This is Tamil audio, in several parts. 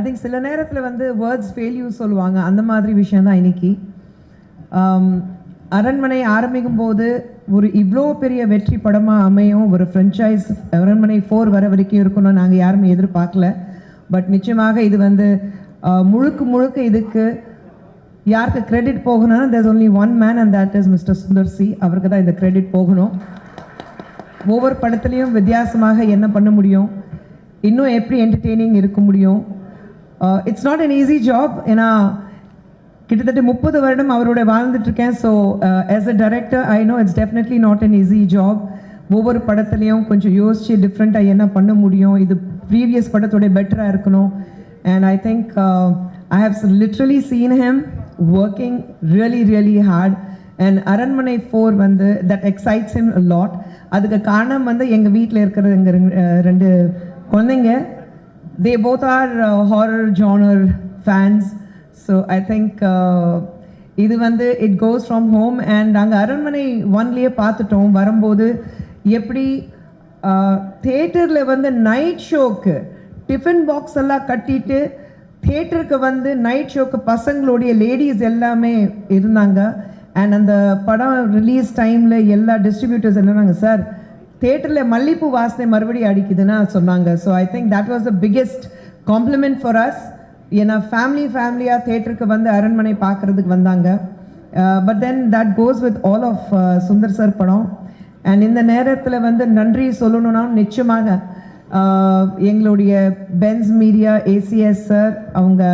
திங்க் சில நேரத்தில் வந்து வேர்ட்ஸ் ஃபெயில்யூர் சொல்லுவாங்க, அந்த மாதிரி விஷயந்தான் இன்னைக்கு. அரண்மனை ஆரம்பிக்கும் போது ஒரு இவ்வளோ பெரிய வெற்றி படமாக அமையும், ஒரு ஃப்ரென்ச்சைஸ் அரண்மனை 4 வர வரைக்கும் இருக்கணும் நாங்கள் யாருமே எதிர்பார்க்கல. பட் நிச்சயமாக இது வந்து முழுக்க இதுக்கு யாருக்கு கிரெடிட் போகணும்னா there's only one man and that is mister Sundar C. அவருக்கு தான் இந்த கிரெடிட் போகணும். ஒவ்வொரு படத்துலையும் வித்தியாசமாக என்ன பண்ண முடியும், இன்னும் எப்படி என்டர்டெய்னிங் இருக்க முடியும். It's not an easy job. ஏன்னா கிட்டத்தட்ட 30 வருடம் அவரோட வாழ்ந்துட்டுருக்கேன். So as a director I know it's definitely not an easy job. ஒவ்வொரு படத்துலையும் கொஞ்சம் யோசித்து டிஃப்ரெண்ட்டாக என்ன பண்ண முடியும், இது ப்ரீவியஸ் படத்தோட பெட்டராக இருக்கணும். And I think I have literally seen him working really hard. And Aranmanai 4 வந்து that excites him a lot. அதுக்கு காரணம் வந்து எங்கள் வீட்டில் இருக்கிற எங்கள் 2 குழந்தைங்க. they both are horror genre fans. So I think இது வந்து it goes from home. and நாங்கள் அரண்மனை 1லேயே பார்த்துட்டோம். வரும்போது எப்படி தியேட்டரில் வந்து நைட் ஷோக்கு டிஃபன் பாக்ஸ் எல்லாம் கட்டிட்டு தியேட்டருக்கு வந்து நைட் ஷோக்கு பசங்களுடைய லேடிஸ் எல்லாமே இருந்தாங்க. அண்ட் அந்த படம் ரிலீஸ் டைமில் எல்லா டிஸ்ட்ரிபியூட்டர்ஸ் என்னன்னாங்க, சார் தியேட்டரில் மல்லிப்பூ வாசனை மறுபடியும் அடிக்குதுன்னா சொன்னாங்க. So I think that was the biggest compliment for us. ஏன்னா ஃபேமிலியாக தியேட்டருக்கு வந்து அரண்மனை பார்க்குறதுக்கு வந்தாங்க. But then that goes with all of Sundar sir படம். அண்ட் இந்த நேரத்தில் வந்து நன்றி சொல்லணும்னா நிச்சயமாக எங்களுடைய பென்ஸ் மீடியா ஏசிஎஸ் சார், அவங்க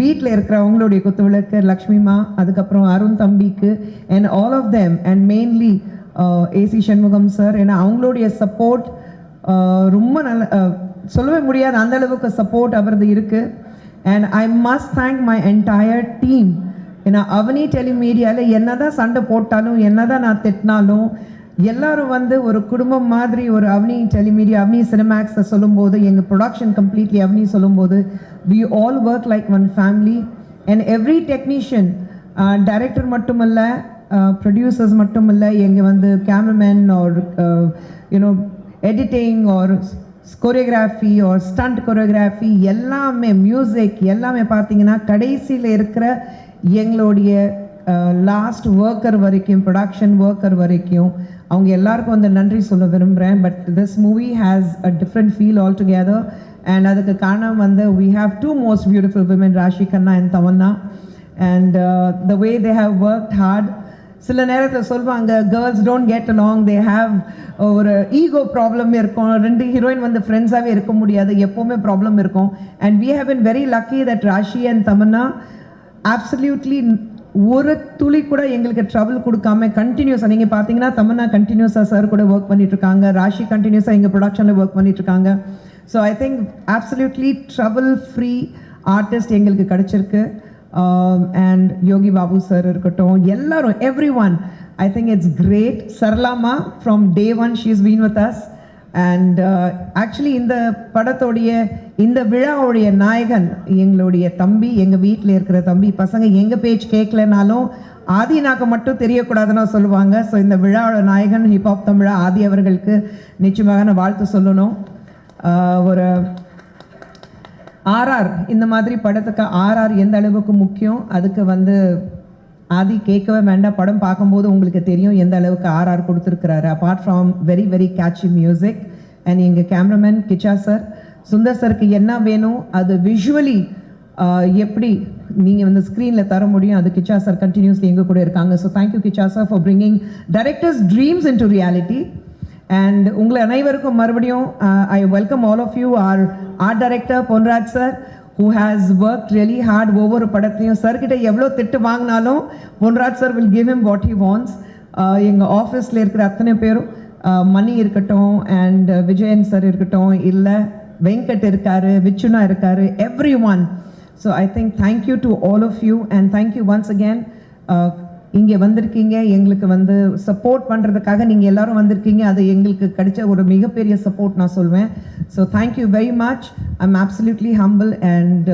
வீட்டில் இருக்கிற அவங்களுடைய குத்துவிளக்கு லக்ஷ்மிமா, அதுக்கப்புறம் அருண் தம்பிக்கு and all of them and mainly AC Shanmugam sir. ஏன்னா அவங்களுடைய சப்போர்ட் ரொம்ப நல்ல சொல்லவே முடியாது, அந்த அளவுக்கு சப்போர்ட் அவரது இருக்குது. And I must thank my entire team. ஏன்னா அவனி டெலிமீடியாவில் என்ன தான் சண்டை போட்டாலும் என்ன தான் நான் திட்டினாலும் எல்லாரும் வந்து ஒரு குடும்பம் மாதிரி ஒரு அவனி டெலிமீடியா அவனி சினிமேக்ஸை சொல்லும்போது, எங்கள் ப்ரொடக்ஷன் கம்ப்ளீட்லி அவனி சொல்லும்போது we all work like one family. and every technician, director மட்டும் இல்லை, ப்ரொடியூசர்ஸ் மட்டும் இல்லை, எங்கள் வந்து cameraman or you know editing or choreography or stunt choreography எல்லாமே, மியூசிக் எல்லாமே பார்த்தீங்கன்னா கடைசியில் இருக்கிற எங்களுடைய லாஸ்ட் ஒர்க்கர் வரைக்கும், ப்ரொடக்ஷன் ஒர்க்கர் வரைக்கும் அவங்க எல்லாருக்கும் வந்து நன்றி சொல்ல விரும்புகிறேன். But this movie has a different feel altogether. And அதுக்கு காரணம் வந்து we have 2 most beautiful women, Raashi Kanna and Tamannaah. and the way they have worked hard. சில நேரத்தில் சொல்லுவாங்க girls don't get along, they have ஒரு ஈகோ ப்ராப்ளம் இருக்கும், 2 ஹீரோயின் வந்து ஃப்ரெண்ட்ஸாகவே இருக்க முடியாது, எப்போவுமே ப்ராப்ளம் இருக்கும். And we have been very lucky that Raashi and Tamannaah absolutely ஒரு துளி கூட எங்களுக்கு ட்ரபிள் கொடுக்காம கண்டினியூஸாக, நீங்கள் பார்த்தீங்கன்னா தமன்னா கண்டினியூஸாக சார் கூட ஒர்க் பண்ணிட்டுருக்காங்க, ராஷி கண்டினியூஸாக எங்கள் ப்ரொடக்ஷனில் ஒர்க் பண்ணிட்டுருக்காங்க. So I think absolutely trouble free artist எங்களுக்கு கிடச்சிருக்கு. அண்ட் யோகி பாபு சார் இருக்கட்டும், எல்லாரும் everyone, I think it's great. Saralamma from day 1 she has been with us. And actually இந்த படத்தோடைய இந்த விழாவுடைய நாயகன் எங்களுடைய தம்பி, எங்கள் வீட்டில் இருக்கிற தம்பி. பசங்க எங்கள் பேச்சு கேட்கலனாலும் ஆதினாக்க மட்டும் தெரியக்கூடாதுன்னு சொல்லுவாங்க. ஸோ இந்த விழாவோட நாயகன் ஹிப்ஹாப் தமிழா ஆதி அவர்களுக்கு நிச்சயமாக நான் வாழ்த்து சொல்லணும். ஒரு ஆர்ஆர் இந்த மாதிரி படத்துக்கு ஆர்ஆர் எந்த அளவுக்கு முக்கியம், அதுக்கு வந்து ஆதி கேட்கவே வேண்டாம், படம் பார்க்கும்போது உங்களுக்கு தெரியும் எந்த அளவுக்கு ஆர்ஆர் கொடுத்துருக்கிறாரு. Apart from very catchy music. And எங்கள் கேமராமேன் கிச்சா சார், சுந்தர் சருக்கு என்ன வேணும் அது விஷுவலி எப்படி நீங்கள் வந்து ஸ்க்ரீனில் தர முடியும், அது கிச்சா சார் கண்டினியூஸ்லி எங்கள் கூட இருக்காங்க. So thank you Kiccha sir for bringing directors dreams in to reality. And உங்களை அனைவருக்கும் மறுபடியும் I welcome all of you our art director Ponraj sir, who has worked really hard. ஒவ்வொரு படத்தையும் சார்கிட்ட எவ்வளோ திட்டு வாங்கினாலும் Ponraj sir will give him what he wants. எங்கள் ஆஃபீஸில் இருக்கிற அத்தனை பேரும், மணி இருக்கட்டும் அண்ட் விஜயன் சார் இருக்கட்டும், இல்லை வெங்கட் இருக்காரு, விச்சுனா இருக்காரு, every one. So I think thank you to all of you and thank you once again. இங்கே வந்திருக்கீங்க எங்களுக்கு வந்து சப்போர்ட் பண்ணுறதுக்காக, நீங்கள் எல்லோரும் வந்திருக்கீங்க, அது எங்களுக்கு கிடைச்ச ஒரு மிகப்பெரிய சப்போர்ட் நான் சொல்வேன். So thank you very much. I'm absolutely humble and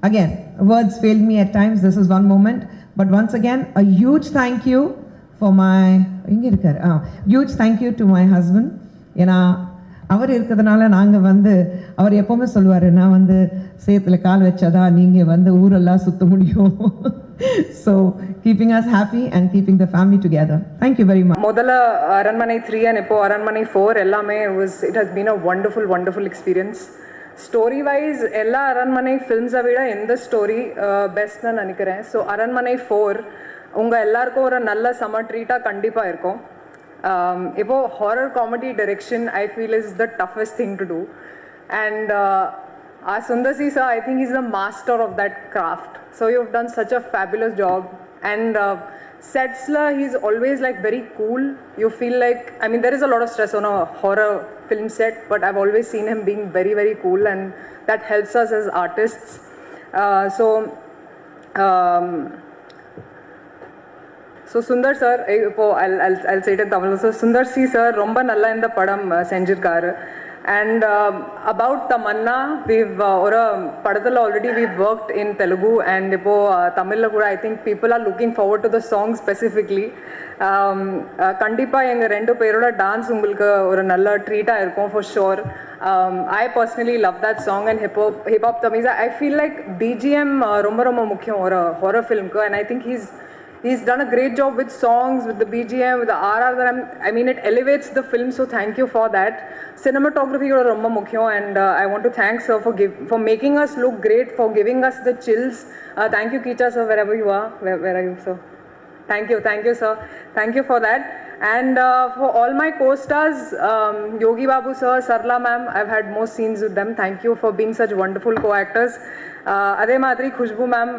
again words fail me at times, this is one moment, but once again a huge thank you for my huge thank you to my husband. ஏன்னா அவர் இருக்கிறதுனால நாங்கள் வந்து அவர் எப்போவுமே சொல்லுவார், நான் வந்து சேத்துல கால் வச்சாதான் நீங்கள் வந்து ஊரெல்லாம் சுற்ற முடியும். So keeping us happy and keeping the family together. Thank you very much. முதல்ல அரண்மனை 3 அண்ட் இப்போ அரண்மனை 4 எல்லாமே it has been a wonderful experience. Story wise எல்லா அரண்மனை ஃபில்ம்ஸை விட எந்த ஸ்டோரி பெஸ்ட்னு நினைக்கிறேன். ஸோ அரண்மனை 4 உங்கள் எல்லாருக்கும் ஒரு நல்ல சம்மர் ட்ரீட்டாக கண்டிப்பாக இருக்கும். இப்போ horror comedy direction I feel is the toughest thing to do. And Sundar C sir, I think he's the master of that craft. So you've done such a fabulous job. And Setsla, he's always like very cool. You feel like, I mean, there is a lot of stress on a horror film set, but I've always seen him being very, very cool, and that helps us as artists. So Sundar sir, I'll say it in Tamil. So Sundar C sir, romba nalla inda padam senjirkaru. And about Tamanna, we've padathula already we've worked in Telugu, and ipo Tamil la kuda I think people are looking forward to the song specifically. Kandipa enga rendu peroda dance ungalku oru nalla treat ah irukum for sure. I personally love that song, and hip hop Tamiza, I feel like BGM romba mukyam or horror film ko, and I think he's done a great job with songs, with the BGM, with the RR. I mean, it elevates the film, so thank you for that. Cinematography is romba mukyam, and I want to thank sir for making us look great, for giving us the chills. Thank you, Kicha sir, wherever you are. Where are you, sir? Thank you, sir. Thank you for that. And for all my co-stars, Yogi Babu sir, Sarla ma'am, I've had more scenes with them. Thank you for being such wonderful co-actors. Adhe Madri, Khushbu ma'am,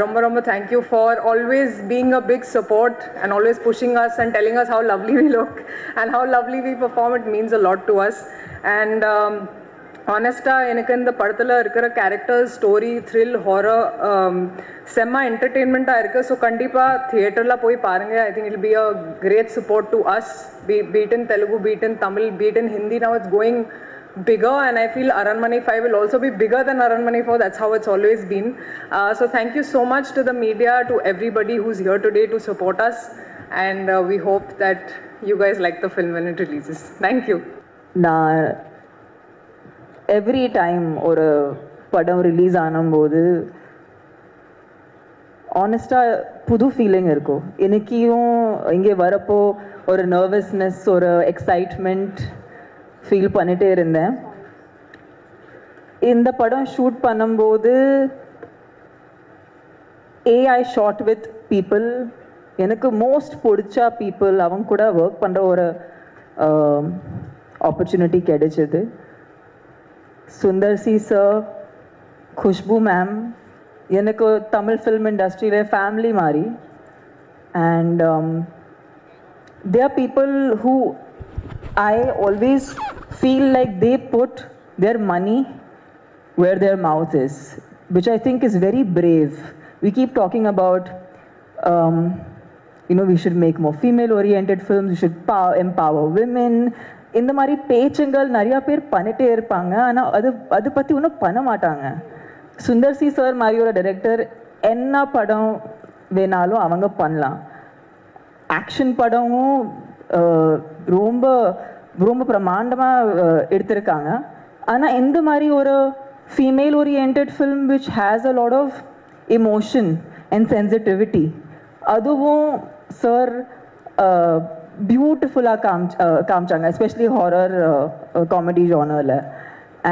romba thank you for always being a big support and always pushing us and telling us how lovely we look and how lovely we perform. It means a lot to us. And honesta, எனக்கு இந்த படத்தில் இருக்கிற கேரக்டர்ஸ், ஸ்டோரி, த்ரில், ஹாரர் செம்ம என்டர்டெயின்மெண்ட்டாக இருக்குது. ஸோ கண்டிப்பாக தியேட்டரில் போய் பாருங்கள். I think it be a great support to us, be it in Telugu, be it in Tamil, be it in Hindi. Now it's going bigger, and I feel Aranmane 5 will also be bigger than Aranmane 4. That's how it's always been. So thank you so much to the media, to everybody who's here today to support us, and we hope that you guys like the film when it releases. Thank you. Every time ஒரு படம் ரிலீஸ் ஆனும்போது ஆனஸ்டாக புது ஃபீலிங் இருக்கும். எனக்கும் இங்கே வரப்போ ஒரு நர்வஸ்னஸ், ஒரு எக்ஸைட்மெண்ட் ஃபீல் பண்ணிகிட்டே இருந்தேன். இந்த படம் ஷூட் பண்ணும்போது ஏஐ ஷாட் வித் பீப்புள், எனக்கு மோஸ்ட் பிடிச்ச பீப்புள், அவங்க கூட ஒர்க் பண்ணுற ஒரு ஆப்பர்ச்சுனிட்டி கிடைச்சிது. சுந்தர் சி சார், குஷ்பு மேம், எனக்கு தமிழ் ஃபில்ம் இண்டஸ்ட்ரியில் ஃபேமிலி மாதிரி. And they are people who I always feel like they put their money where their mouth is, which I think is very brave. We keep talking about we should make more female oriented films, we should empower women. இந்த மாதிரி பேச்சுங்கள் நிறையா பேர் பண்ணிகிட்டே இருப்பாங்க, ஆனால் அது பற்றி ஒன்றும் பண்ண மாட்டாங்க. சுந்தர் சி சார் மாதிரி ஒரு டைரக்டர் என்ன படம் வேணாலும் அவங்க பண்ணலாம். ஆக்ஷன் படமும் ரொம்ப ரொம்ப பிரமாண்டமாக எடுத்திருக்காங்க. ஆனால் இந்த மாதிரி ஒரு female orient film which has a lot of emotion and sensitivity, அதுவும் சார் பியூட்டிஃபுல்லாக காமிச்சாங்க, எஸ்பெஷலி ஹாரர் காமெடி ஜானரில்.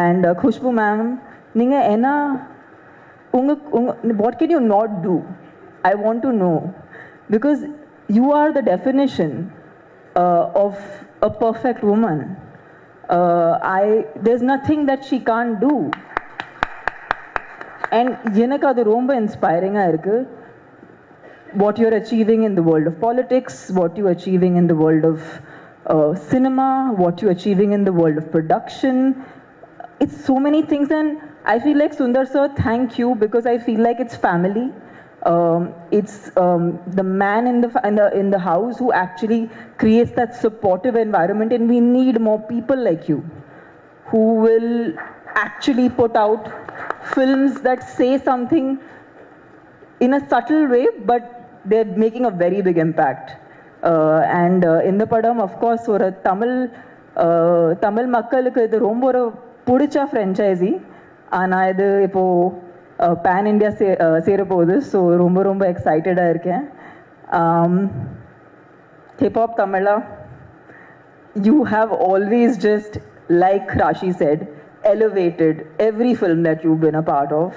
அண்ட் குஷ்பு மேம், நீங்கள் என்ன what can you not do? I want to know, because you are the definition of a perfect woman. there's nothing that she can't do. And எனக்கு அது ரொம்ப இன்ஸ்பைரிங்காக இருக்குது. What you're achieving in the world of politics, what you're achieving in the world of cinema, what you're achieving in the world of production. It's so many things, and I feel like Sundar sir, thank you, because I feel like it's family. It's the man in the house who actually creates that supportive environment, and we need more people like you who will actually put out films that say something in a subtle way, but they're making a very big impact. And in the padam, of course, ஒரு தமிழ் தமிழ் மக்களுக்கு இது ரொம்ப ஒரு பிடிச்ச ஃப்ரெஞ்சைசி. ஆனால் இது இப்போது பேன் இண்டியா சேரப்போகுது. ஸோ ரொம்ப ரொம்ப எக்ஸைட்டடாக இருக்கேன். Hip hop Tamizha, you have always just, like Rashi said, elevated every film that you've been a part of,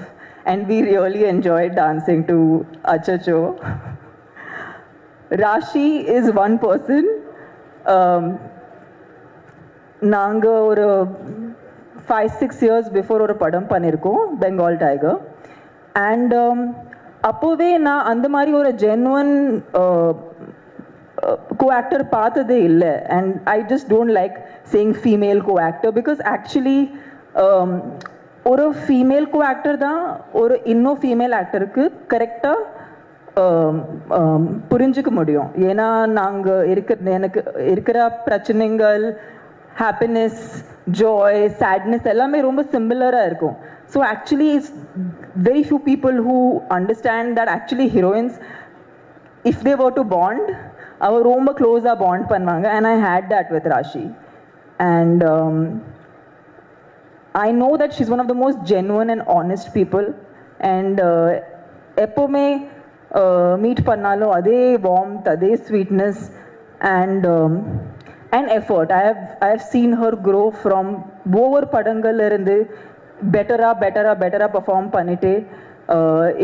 and we really enjoyed dancing to Achacho. Rashi is one person. நாங்கள் ஒரு 5-6 years பிஃபோர் ஒரு படம் பண்ணியிருக்கோம், பெங்கால் டைகர். அண்ட் அப்போவே நான் அந்த மாதிரி ஒரு ஜென்வன் co-actor பார்த்ததே இல்லை. And I just don't like saying female co-actor because actually ஒரு ஃபீமேல் co-actor தான் ஒரு இன்னும் ஃபீமேல் ஆக்டருக்கு கரெக்டாக புரிஞ்சிக்க முடியும். ஏன்னா நாங்கள் எனக்கு இருக்கிற பிரச்சனைகள், ஹாப்பினஸ், ஜாய், சேட்னஸ் எல்லாமே ரொம்ப சிமிலராக இருக்கும். So actually it's very few people who understand that actually heroines, if they were to bond, அவர் ரொம்ப க்ளோஸாக பாண்ட் பண்ணுவாங்க. And I had that with Rashi. And I know that she's one of the most genuine and honest people. அண்ட் எப்போவுமே மீட் பண்ணாலும் அதே வார்ம்த், அதே sweetness and effort. I have seen her grow from ஒவ்வொரு படங்கள்ல இருந்து பெட்டராக பர்ஃபார்ம் பண்ணிட்டு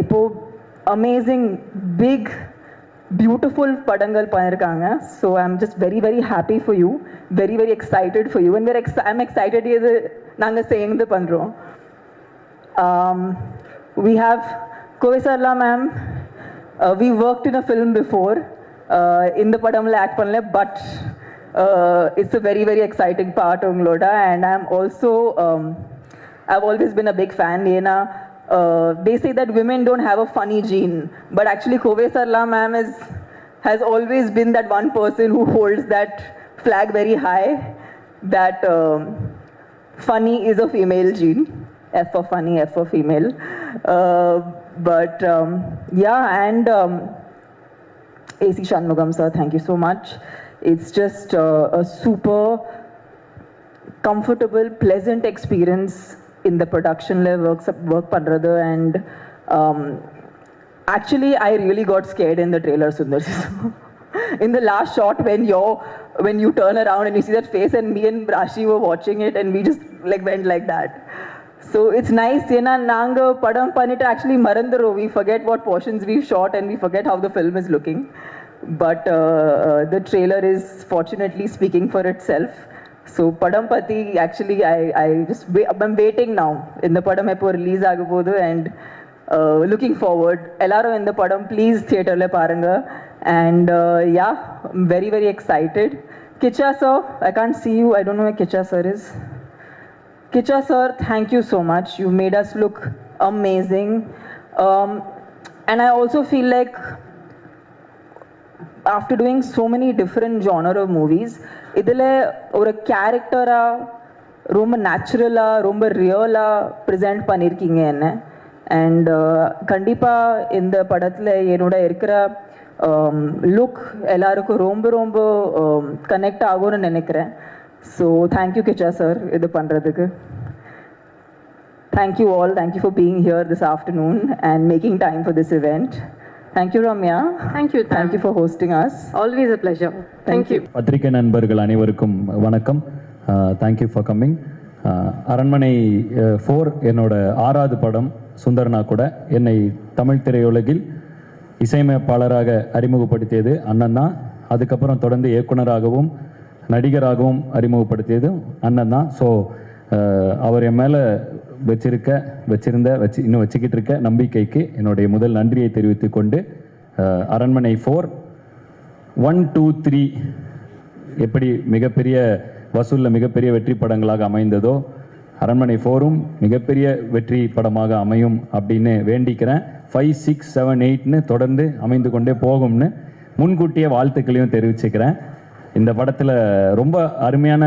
இப்போது அமேசிங் பிக் பியூட்டிஃபுல் படங்கள் பண்ணியிருக்காங்க. So I am just very very happy for you, very very excited for you. And I am excited இது நாங்கள் சேர்ந்து பண்ணுறோம். We have Kovesarla ma'am. We worked in a film before. இந்த படம்ல ஆக்ட் பண்ணல, but it's a very very exciting part உங்களோட. And I'm also I've always been a big fan. ஏன்னா they say that women don't have a funny gene, but actually Kovesarla ma'am has always been that one person who holds that flag very high, that funny is a female gene. F for funny, F for female. But yeah, and AC Shanmugam sir, thank you so much. It's just a super comfortable, pleasant experience in the production level work pandrathu. And actually I really got scared in the trailer, Sundar. In the last shot when you turn around and you see that face, and me and Rashi were watching it and we just like went like that. So it's nice, ஏன்னா நாங்கள் படம் பண்ணிட்டு ஆக்சுவலி மறந்துடும். We forget what portions we've shot and we forget how the film is looking. But the trailer is fortunately speaking for itself. So padam pati actually I'm waiting now. இந்த படம் எப்போ ரிலீஸ் ஆக போகுது, and looking forward. எல்லாரும் இந்த படம் ப்ளீஸ் தியேட்டரில் பாருங்க. And yeah, I'm very very excited. Kicha sir, I can't see you. I don't know where Kicha sir is. Kicha sir, thank you so much. You made us look amazing. And I also feel like after doing so many different genre of movies, இதில் ஒரு கேரக்டராக ரொம்ப நேச்சுரலாக ரொம்ப ரியலாக ப்ரெசென்ட் பண்ணியிருக்கீங்க என்ன. அண்ட் கண்டிப்பாக இந்த படத்தில் என்னோட இருக்கிற லுக் எல்லாருக்கும் ரொம்ப ரொம்ப கனெக்ட் ஆகும்னு நினைக்கிறேன். ஸோ தேங்க்யூ கிச்சா சார் இது பண்ணுறதுக்கு. Thank you all. Thank you for being here this afternoon and making time for this event. Thank you, Ramya. Thank you. Thank you for hosting us. Always a pleasure. Thank you. பத்திரிகை நண்பர்கள் அனைவருக்கும் வணக்கம். Thank you for coming. அரண்மனை 4 என்னோட 6வது படம். சுந்தர்னா கூட என்னை தமிழ் திரையுலகில் இசையமைப்பாளராக அறிமுகப்படுத்தியது அண்ணன் தான். அதுக்கப்புறம் தொடர்ந்து இயக்குனராகவும் நடிகராகவும் அறிமுகப்படுத்தியது அண்ணன் தான். ஸோ அவர் என் மேலே இன்னும் வச்சுக்கிட்டு இருக்க நம்பிக்கைக்கு என்னுடைய முதல் நன்றியை தெரிவித்து கொண்டு, அரண்மனை 4 1, 2, 3 எப்படி மிகப்பெரிய வசூலில் மிகப்பெரிய வெற்றி படங்களாக அமைந்ததோ, அரண்மனை 4ம் மிகப்பெரிய வெற்றி படமாக அமையும் அப்படின்னு வேண்டிக்கிறேன். 5, 6, 7, 8ன்னு தொடர்ந்து அமைந்து கொண்டே போகும்னு முன்கூட்டிய வாழ்த்துக்களையும் தெரிவிச்சுக்கிறேன். இந்த படத்தில் ரொம்ப அருமையான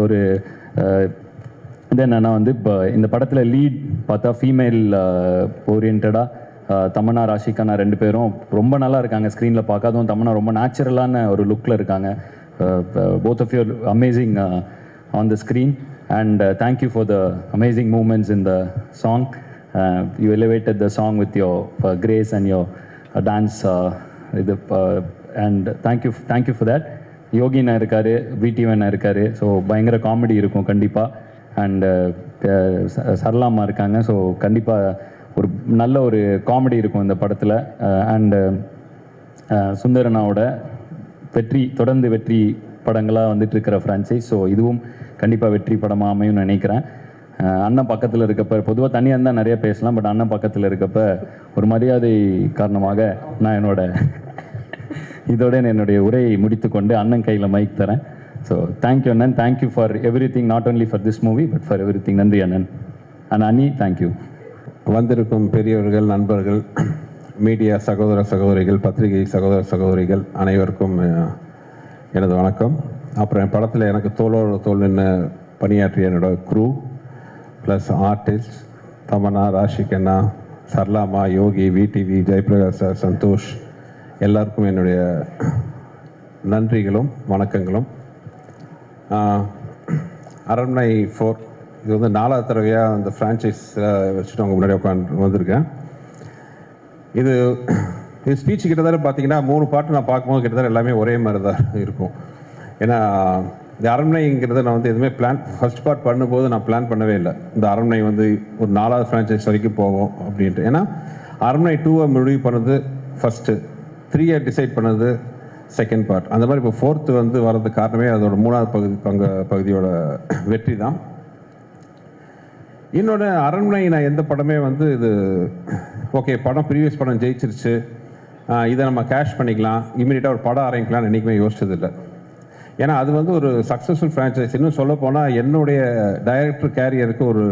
ஒரு இது என்னென்னா இப்போ இந்த படத்தில் லீட் பார்த்தா ஃபீமேல் ஓரியன்டாக தமன்னா, ராஷிகா 2 பேரும் ரொம்ப நல்லா இருக்காங்க ஸ்க்ரீனில் பார்க்க. அதுவும் தமன்னா ரொம்ப நேச்சுரலான ஒரு லுக்கில் இருக்காங்க. both of you are amazing on the screen, and thank you for the amazing movements in the song. You elevated the song with your grace and your dance, and thank you for that. யோகினா இருக்காரு, விடிவனா இருக்காரு, ஸோ பயங்கர காமெடி இருக்கும் கண்டிப்பாக. அண்டு சரளாமா இருக்காங்க, ஸோ கண்டிப்பாக ஒரு நல்ல ஒரு காமெடி இருக்கும் இந்த படத்தில். அண்டு சுந்தரனாவோட தொடர்ந்து வெற்றி படங்களாக வந்துட்டு இருக்கிற ஃப்ரான்ச்சைஸ், ஸோ இதுவும் கண்டிப்பாக வெற்றி படமாக அமையும்னு நினைக்கிறேன். அண்ணன் பக்கத்தில் இருக்கப்போ பொதுவாக தனியாக இருந்தால் நிறைய பேசலாம், பட் அண்ணன் பக்கத்தில் இருக்கப்போ ஒரு மரியாதை காரணமாக நான் இதோட என்னுடைய உரையை முடித்துக்கொண்டு அண்ணன் கையில் மைக் தரேன். ஸோ தேங்க்யூ அண்ணன், thank you for every thing, not only for this movie but for every thing. நன்றி அண்ணன். அண்ட் அண்ணி தேங்க்யூ. வந்திருக்கும் பெரியவர்கள், நண்பர்கள், மீடியா சகோதர சகோதரிகள், பத்திரிகை சகோதர சகோதரிகள் அனைவருக்கும் எனது வணக்கம். அப்புறம் என் படத்தில் எனக்கு தோளோடு தோல் நின்று பணியாற்றிய என்னோடய crew plus artist Tamannaah, Raashi Khanna, சர்லாமா, யோகி, விடிவி, ஜெயபிரகாஷ் சார், சந்தோஷ், எல்லாருக்கும் என்னுடைய நன்றிகளும் வணக்கங்களும். அரண்மனை 4 இது வந்து 4வது தடவையாக அந்த ஃப்ரான்ச்சைஸில் வச்சுட்டு அவங்க முன்னாடி வந்திருக்கேன். இது ஸ்பீச் கிட்டத்தட்ட பார்த்தீங்கன்னா 3 பாட்டு நான் பார்க்கும்போது கிட்டத்தட்ட எல்லாமே ஒரே மாதிரி தான் இருக்கும். ஏன்னா இந்த அரண்மனைங்கிறத நான் வந்து எதுவுமே ஃபர்ஸ்ட் பார்ட் பண்ணும்போது நான் பிளான் பண்ணவே இல்லை. இந்த அரண்மனை வந்து ஒரு 4வது ஃப்ரான்ச்சைஸ் வரைக்கும் போவோம் அப்படின்ட்டு. ஏன்னா அரண்மனை 2 முடிவு பண்ணது ஃபஸ்ட்டு, 3 டிசைட் பண்ணது செகண்ட் பார்ட். அந்த மாதிரி இப்போ 4th வந்து வர்றதுக்கு காரணமே அதோட 3வது பகுதியோட வெற்றி தான். இன்னொன்று, அரண்மனை நான் எந்த படமே வந்து இது ஓகே படம் ப்ரீவியஸ் படம் ஜெயிச்சிருச்சு, இதை நம்ம கேஷ் பண்ணிக்கலாம், இமீடியட்டாக ஒரு படம் ஆரம்பிக்கலாம்னு என்றைக்குமே யோசிச்சதில்லை. ஏன்னா அது வந்து ஒரு சக்ஸஸ்ஃபுல் ஃப்ரான்ச்சைஸ். இன்னும் சொல்ல போனால் என்னுடைய டைரக்டர் கேரியருக்கு ஒரு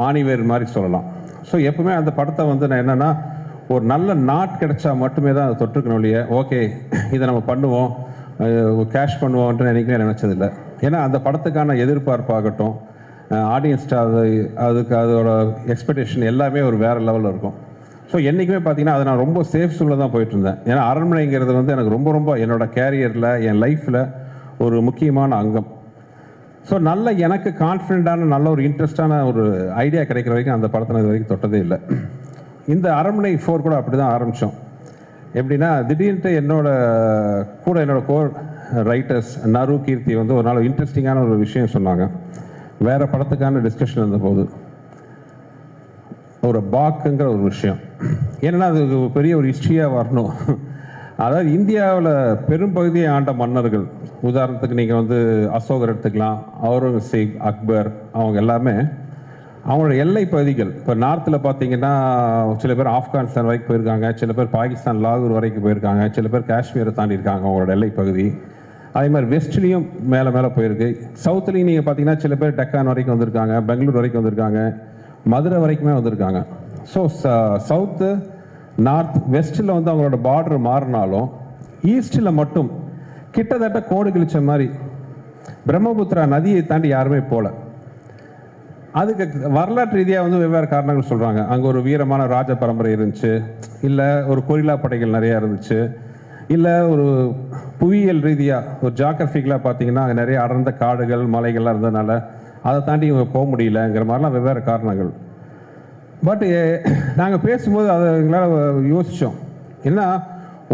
ஆணிவேர் மாதிரி சொல்லலாம். ஸோ எப்பவுமே அந்த படத்தை வந்து நான் என்னென்னா ஒரு நல்ல நாட் கிடைச்சா மட்டுமே தான் அதை தொற்றுக்கணும் இல்லையா, ஓகே இதை நம்ம பண்ணுவோம், கேஷ் பண்ணுவோன்ட்டு என்றைக்குமே நினச்சதில்லை. ஏன்னா அந்த படத்துக்கான எதிர்பார்ப்பாகட்டும், ஆடியன்ஸ்ட்டு அதுக்கு அதோட எக்ஸ்பெக்டேஷன் எல்லாமே ஒரு வேறு லெவலில் இருக்கும். ஸோ என்றைக்குமே பார்த்தீங்கன்னா அதை நான் ரொம்ப சேஃப் சூழலில் தான் போயிட்டு இருந்தேன். ஏன்னா அரண்மனைங்கிறது வந்து எனக்கு ரொம்ப ரொம்ப என்னோடய கேரியரில், என் லைஃப்பில் ஒரு முக்கியமான அங்கம். ஸோ நல்ல எனக்கு கான்ஃபிடென்ட்டான நல்ல ஒரு இன்ட்ரெஸ்டான ஒரு ஐடியா கிடைக்கிற வரைக்கும் அந்த படத்தை இது வரைக்கும் தொட்டதே இல்லை. இந்த அரண்மனை 4 கூட அப்படி தான் ஆரம்பித்தோம். எப்படின்னா திடீர்னு என்னோட கோர் ரைட்டர்ஸ் நரு, கீர்த்தி வந்து ஒரு நாள் இன்ட்ரெஸ்டிங்கான ஒரு விஷயம் சொன்னாங்க. வேறு படத்துக்கான டிஸ்கஷன் இருந்தபோது ஒரு பாக்குங்கிற ஒரு விஷயம், ஏன்னா அது பெரிய ஒரு ஹிஸ்ட்ரியாக வரணும். அதாவது இந்தியாவில் பெரும்பகுதியை ஆண்ட மன்னர்கள், உதாரணத்துக்கு நீங்கள் வந்து அசோகர் எடுத்துக்கலாம், அவுரங்கசீப், அக்பர், அவங்க எல்லாமே அவங்களோட எல்லை பகுதிகள். இப்போ நார்த்தில் பார்த்தீங்கன்னா சில பேர் ஆப்கானிஸ்தான் வரைக்கும் போயிருக்காங்க, சில பேர் பாகிஸ்தான் லாகூர் வரைக்கும் போயிருக்காங்க, சில பேர் காஷ்மீரை தாண்டி இருக்காங்க அவங்களோட எல்லை பகுதி. அதே மாதிரி வெஸ்ட்லேயும் மேலே போயிருக்கு. சவுத்துலேயும் நீங்கள் பார்த்தீங்கன்னா சில பேர் டெக்கான் வரைக்கும் வந்திருக்காங்க, பெங்களூர் வரைக்கும் வந்திருக்காங்க, மதுரை வரைக்குமே வந்திருக்காங்க. ஸோ சவுத்து, நார்த், வெஸ்ட்டில் வந்து அவங்களோட பார்டர் மாறினாலும் ஈஸ்டில் மட்டும் கிட்டத்தட்ட கோடு கிழிச்ச மாதிரி பிரம்மபுத்திரா நதியை தாண்டி யாருமே போகல. அதுக்கு வரலாற்று ரீதியாக வந்து வெவ்வேறு காரணங்கள் சொல்கிறாங்க. அங்கே ஒரு வீரமான ராஜ பரம்பரை இருந்துச்சு, இல்லை ஒரு கொரில்லா படைகள் நிறையா இருந்துச்சு, இல்லை ஒரு புவியியல் ரீதியாக ஒரு ஜாகிரபிக்கலாக பார்த்தீங்கன்னா அங்கே நிறைய அடர்ந்த காடுகள், மலைகள்லாம் இருந்ததுனால அதை தாண்டி இவங்க போக முடியலங்கிற மாதிரிலாம் வெவ்வேறு காரணங்கள். பட் நாங்கள் பேசும்போது அதை எங்களால் யோசித்தோம், ஏன்னா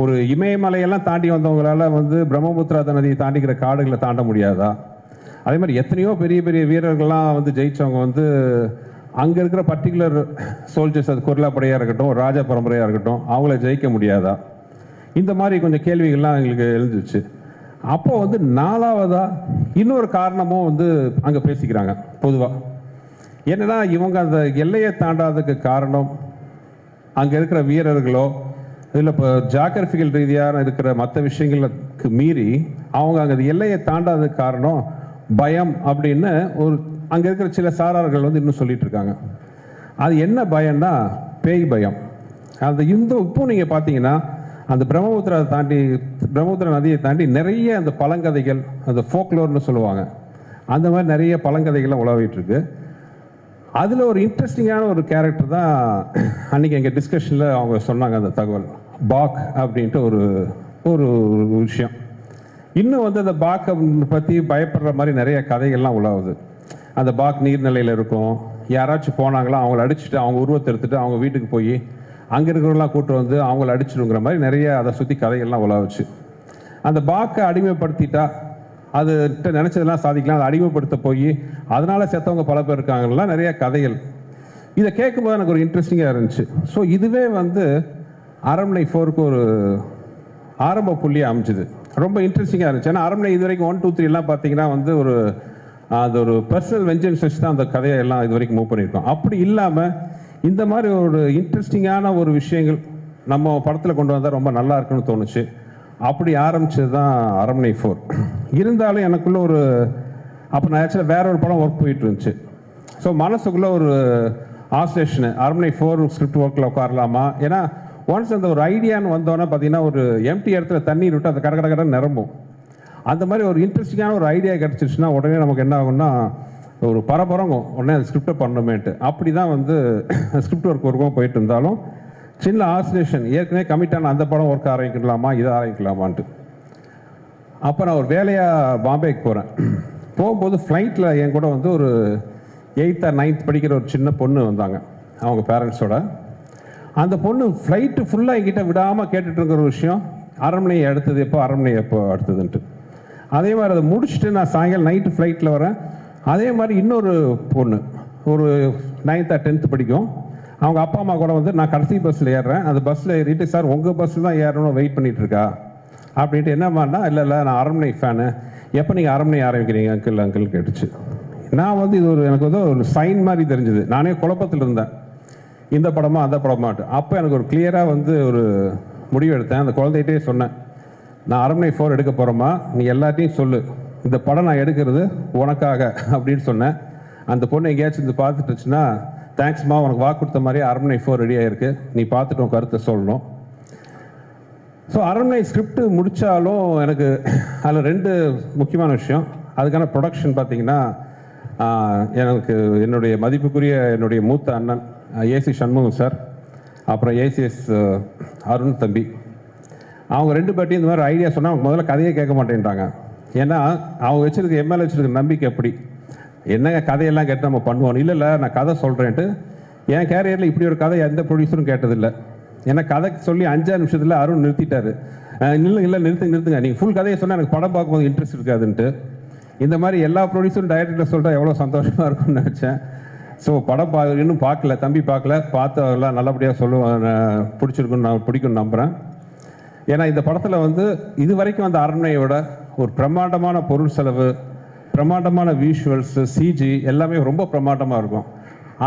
ஒரு இமயமலையெல்லாம் தாண்டி வந்தவங்களால வந்து பிரம்மபுத்திரா நதியை தாண்டிக்கிற காடுகளை தாண்ட முடியாதா? அதே மாதிரி எத்தனையோ பெரிய பெரிய வீரர்கள்லாம் வந்து ஜெயித்தவங்க வந்து அங்கே இருக்கிற பர்டிகுலர் சோல்ஜர்ஸ், அது கொரில்லா படையாக இருக்கட்டும், ராஜ பரம்பரையாக இருக்கட்டும், அவங்கள ஜெயிக்க முடியாதா? இந்த மாதிரி கொஞ்சம் கேள்விகள்லாம் எங்களுக்கு எழுந்துச்சு. அப்போ வந்து 4வதாக இன்னொரு காரணமும் வந்து அங்கே பேசிக்கிறாங்க பொதுவாக. என்னன்னா இவங்க அந்த எல்லையை தாண்டாததுக்கு காரணம் அங்கே இருக்கிற வீரர்களோ இல்லை இப்போ ஜாகிரபிக்கல் ரீதியாக இருக்கிற மற்ற விஷயங்களுக்கு மீறி அவங்க அங்கே அந்த எல்லையை தாண்டாததுக்கு காரணம் பயம் அப்படின்னு ஒரு அங்கே இருக்கிற சில சாரார்கள் வந்து இன்னும் சொல்லிட்டு இருக்காங்க. அது என்ன பயம்னா பேய் பயம். அந்த இப்போ நீங்கள் பார்த்தீங்கன்னா அந்த பிரம்மபுத்திரா நதியை தாண்டி நிறைய அந்த பழங்கதைகள், அந்த ஃபோக்லோர்னு சொல்லுவாங்க, அந்த மாதிரி நிறைய பழங்கதைகள்லாம் உலவிட்டு இருக்கு. அதில் ஒரு இன்ட்ரெஸ்டிங்கான ஒரு கேரக்டர் தான் அன்றைக்கி எங்கள் டிஸ்கஷனில் அவங்க சொன்னாங்க. அந்த தகவல் பாக் அப்படின்ட்டு ஒரு ஒரு விஷயம். இன்னும் வந்து அந்த பாக்கை பற்றி பயப்படுற மாதிரி நிறைய கதைகள்லாம் உலாவுது. அந்த பாக் நீர்நிலையில் இருக்கும், யாராச்சும் போனாங்களா அவங்கள அடிச்சுட்டு அவங்க உருவத்தை எடுத்துட்டு அவங்க வீட்டுக்கு போய் அங்கே இருக்கிறவங்களாம் கூட்டு வந்து அவங்கள அடிச்சிடுங்கிற மாதிரி நிறைய அதை சுற்றி கதைகள்லாம் உலாவுச்சு. அந்த பாக்கை அடிமைப்படுத்திட்டா அது நினச்சதெல்லாம் சாதிக்கலாம், அதை அடிமைப்படுத்த போய் அதனால் செத்தவங்க பல பேர் இருக்காங்கலாம் நிறைய கதைகள். இதை கேட்கும்போது எனக்கு ஒரு இன்ட்ரெஸ்டிங்காக இருந்துச்சு. ஸோ இதுவே வந்து அரண்மனை 4க்கு ஒரு ஆரம்ப புள்ளியாக அமைஞ்சுது. ரொம்ப இன்ட்ரெஸ்டிங்காக இருந்துச்சு. ஏன்னா அரண்மனை இது வரைக்கும் 1, 2, 3 எல்லாம் பார்த்தீங்கன்னா வந்து அது ஒரு பர்சனல் வெஞ்சன்ஸ் வச்சு தான் அந்த கதையை எல்லாம் இது வரைக்கும் மூவ் பண்ணியிருக்கோம். அப்படி இல்லாமல் இந்த மாதிரி ஒரு இன்ட்ரெஸ்டிங்கான ஒரு விஷயங்கள் நம்ம படத்தில் கொண்டு வந்தால் ரொம்ப நல்லா இருக்குன்னு தோணுச்சு. அப்படி ஆரம்பிச்சது தான் அரண்மனை 4. இருந்தாலும் எனக்குள்ள ஒரு அப்போ நான் ஆக்சுவலாக வேற ஒரு படம் ஒர்க் போயிட்டு இருந்துச்சு. ஸோ மனசுக்குள்ளே ஒரு ஆசோசியேஷனு அரண்மனை 4 ஸ்கிரிப்ட் ஒர்க்கில் உட்காரலாமா. ஏன்னா ஒன்ஸ் அந்த ஒரு ஐடியான்னு வந்தோன்னே பார்த்தீங்கன்னா ஒரு எம்டி இடத்துல தண்ணீர் விட்டு அந்த கடை நிரம்பும். அந்த மாதிரி ஒரு இன்ட்ரெஸ்டிங்கான ஒரு ஐடியா கிடச்சிருச்சுன்னா உடனே நமக்கு என்ன ஆகும்னா ஒரு பரபரங்கும் உடனே அந்த ஸ்கிரிப்டை பண்ணணுமேட்டு. அப்படி தான் வந்து ஸ்கிரிப்ட் ஒர்க் ஒர்க்கும் போயிட்டு இருந்தாலும் சின்ன ஆசோசியேஷன் ஏற்கனவே கமிட்டான அந்த படம் ஒர்க் ஆரம்பிக்கலாமா இதை ஆரம்பிக்கலாமான்ட்டு. அப்போ நான் ஒரு வேலையாக பாம்பேக்கு போகிறேன். போகும்போது ஃப்ளைட்டில் என் கூட வந்து ஒரு 8th or 9th படிக்கிற ஒரு சின்ன பொண்ணு வந்தாங்க அவங்க பேரண்ட்ஸோட. அந்த பொண்ணு ஃப்ளைட்டு ஃபுல்லாக என்கிட்ட விடாமல் கேட்டுட்டு இருக்கிற ஒரு விஷயம், அரண்மனையை அடுத்தது எப்போ, அரண்மனை எப்போ அடுத்ததுன்ட்டு. அதே மாதிரி அதை முடிச்சுட்டு நான் சாயங்காலம் நைட்டு ஃப்ளைட்டில் வரேன். அதே மாதிரி இன்னொரு பொண்ணு ஒரு 9th or 10th படிக்கும். அவங்க அப்பா அம்மா கூட வந்து நான் கடைசி பஸ்ஸில் ஏறுறேன். அந்த பஸ்ஸில் ஏறிட்டு சார் உங்கள் பஸ்ஸில் தான் ஏறணும் வெயிட் பண்ணிகிட்டு இருக்கா அப்படின்ட்டு. என்னம்மாண்ணா இல்லை நான் அரண்மனை ஃபேனு, எப்போ நீங்கள் அரண்மனை ஆரம்பிக்கிறீங்க அங்கிள் கேட்டுச்சு. நான் வந்து இது எனக்கு வந்து ஒரு சைன் மாதிரி தெரிஞ்சுது. நானே குழப்பத்தில் இருந்தேன், இந்த படமா அந்த படமாட்டு. அப்போ எனக்கு ஒரு கிளியராக வந்து ஒரு முடிவு எடுத்தேன். அந்த குழந்தைகிட்டே சொன்னேன், நான் அரண்மனை 4 எடுக்க போகிறோமா, நீ எல்லாத்தையும் சொல்லு, இந்த படம் நான் எடுக்கிறது உனக்காக அப்படின்னு சொன்னேன். அந்த பொண்ணு எங்கேயாச்சும் இது பார்த்துட்டுச்சுன்னா தேங்க்ஸ்மா, உனக்கு வாக்கு கொடுத்த மாதிரி அரண்மனை 4 ரெடி ஆகிருக்கு, நீ பார்த்துட்டு உன் கருத்தை சொல்லணும். ஸோ அரண்மனை ஸ்கிரிப்ட் முடித்தாலும் எனக்கு அதில் 2 முக்கியமான விஷயம். அதுக்கான ப்ரொடக்ஷன் பார்த்தீங்கன்னா எனக்கு என்னுடைய மதிப்புக்குரிய என்னுடைய மூத்த அண்ணன் ஏசி சண்முகம் சார், அப்புறம் ஏசிஎஸ் அருண் தம்பி, அவங்க 2 பேர்ட்டையும் இந்த மாதிரி ஐடியா சொன்னால் அவங்க முதல்ல கதையே கேட்க மாட்டேன்ட்டாங்க. ஏன்னா அவங்க வச்சுருக்க எம்எல்ஏ வச்சுருக்க நம்பிக்கை எப்படி, என்னங்க கதையெல்லாம் கேட்டு நம்ம பண்ணுவோம். இல்லை நான் கதை சொல்கிறேன்ட்டு. என் கேரியரில் இப்படி ஒரு கதை எந்த ப்ரொடியூசரும் கேட்டதில்லை. ஏன்னா கதை சொல்லி 5 நிமிஷத்தில் அருண் நிறுத்திட்டாரு. இல்லை நிறுத்துங்க, நீங்கள் ஃபுல் கதையை சொன்னால் எனக்கு படம் பார்க்கும்போது இன்ட்ரெஸ்ட் இருக்காதுன்ட்டு. இந்த மாதிரி எல்லா ப்ரொடியூசரும் டைரக்டர் சொல்லிட்டா எவ்வளோ சந்தோஷமாக இருக்கும்னு நினச்சேன். ஸோ படம் இன்னும் பார்க்கல, தம்பி பார்க்கல, பார்த்து எல்லாம் நல்லபடியாக சொல்லுவேன், பிடிச்சிருக்குன்னு நான் பிடிக்கும்னு நம்புகிறேன். ஏன்னா இந்த படத்தில் வந்து இது வரைக்கும் அந்த அரண்மனையோட ஒரு பிரம்மாண்டமான பொருள் செலவு, பிரம்மாண்டமான விஷுவல்ஸு, சிஜி எல்லாமே ரொம்ப பிரம்மாண்டமாக இருக்கும்.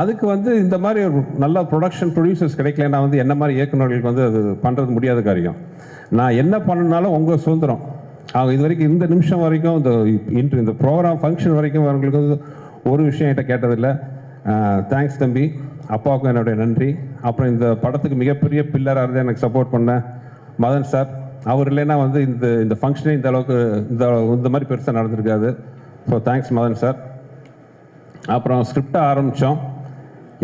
அதுக்கு வந்து இந்த மாதிரி ஒரு நல்ல ப்ரொடக்ஷன் ப்ரொடியூசர்ஸ் கிடைக்கலன்னா வந்து என்ன மாதிரி இயக்குநர்களுக்கு வந்து அது பண்ணுறது முடியாத காரியம். நான் என்ன பண்ணனாலும் உங்கள் சுதந்திரம். அவங்க இது வரைக்கும் இந்த நிமிஷம் வரைக்கும் இந்த ப்ரோக்ராம் ஃபங்க்ஷன் வரைக்கும் அவங்களுக்கு வந்து ஒரு விஷயம் என்கிட்ட கேட்டதில்லை. தேங்க்ஸ் தம்பி, அப்பாவுக்கும் என்னுடைய நன்றி. அப்புறம் இந்த படத்துக்கு மிகப்பெரிய பில்லராக இருந்து எனக்கு சப்போர்ட் பண்ண மதன் சார், அவர் இல்லைன்னா வந்து இந்த ஃபங்க்ஷனே இந்த அளவுக்கு இந்த மாதிரி பெருசாக நடந்திருக்காது. So thanks Madan sir. அப்புறம் ஸ்கிரிப்டை ஆரம்பித்தோம்.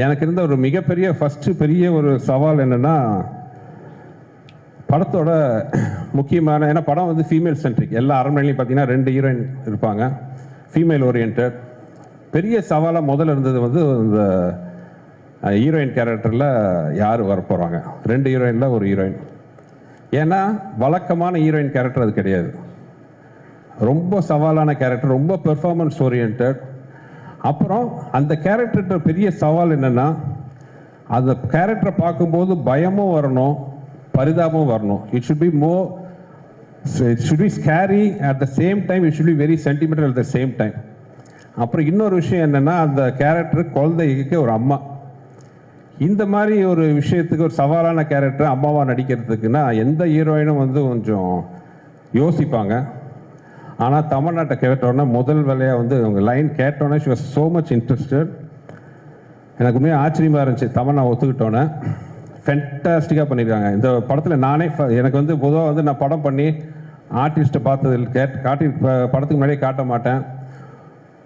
எனக்கு இருந்த ஒரு மிகப்பெரிய ஃபஸ்ட்டு பெரிய ஒரு சவால் என்னென்னா, படத்தோட முக்கியமான, ஏன்னா படம் வந்து ஃபீமேல் சென்ட்ரிக், எல்லா அரண்மனையிலையும் பார்த்தீங்கன்னா 2 ஹீரோயின் இருப்பாங்க, ஃபீமேல் ஓரியன்ட். பெரிய சவாலாக முதல்ல இருந்தது வந்து இந்த ஹீரோயின் கேரக்டரில் யார் வரப்போகிறாங்க, 2 ஹீரோயினில் ஒரு ஹீரோயின். ஏன்னா வழக்கமான ஹீரோயின் கேரக்டர் அது கிடையாது, ரொம்ப சவாலான கேரக்டர், ரொம்ப பெர்ஃபார்மன்ஸ் ஓரியன்ட். அப்புறம் அந்த கேரக்டர்கிட்ட பெரிய சவால் என்னென்னா, அந்த கேரக்டரை பார்க்கும்போது பயமும் வரணும், பரிதாபமும் வரணும். It should be scary at the same time, it should be very sentimental at the same time. அப்புறம் இன்னொரு விஷயம் என்னென்னா, அந்த கேரக்டர் குழந்தைக்கு ஒரு அம்மா. இந்த மாதிரி ஒரு விஷயத்துக்கு ஒரு சவாலான கேரக்டர் அம்மாவாக நடிக்கிறதுக்குன்னா எந்த ஹீரோயினும் வந்து கொஞ்சம் யோசிப்பாங்க. ஆனால் தமிழ்நாட்டை கேட்டோன்னே முதல் வேலையாக வந்து அவங்க லைன் கேட்டோன்னே she was so much interested. எனக்கு உண்மையாக ஆச்சரியமாக இருந்துச்சு. தமிழ் ஒத்துக்கிட்டோன்னே ஃபென்டாஸ்டிக்காக பண்ணியிருக்காங்க இந்த படத்தில். நானே எனக்கு வந்து பொதுவாக வந்து நான் படம் பண்ணி ஆர்டிஸ்ட்டை பார்த்ததில் படத்துக்கு முன்னாடியே காட்ட மாட்டேன்.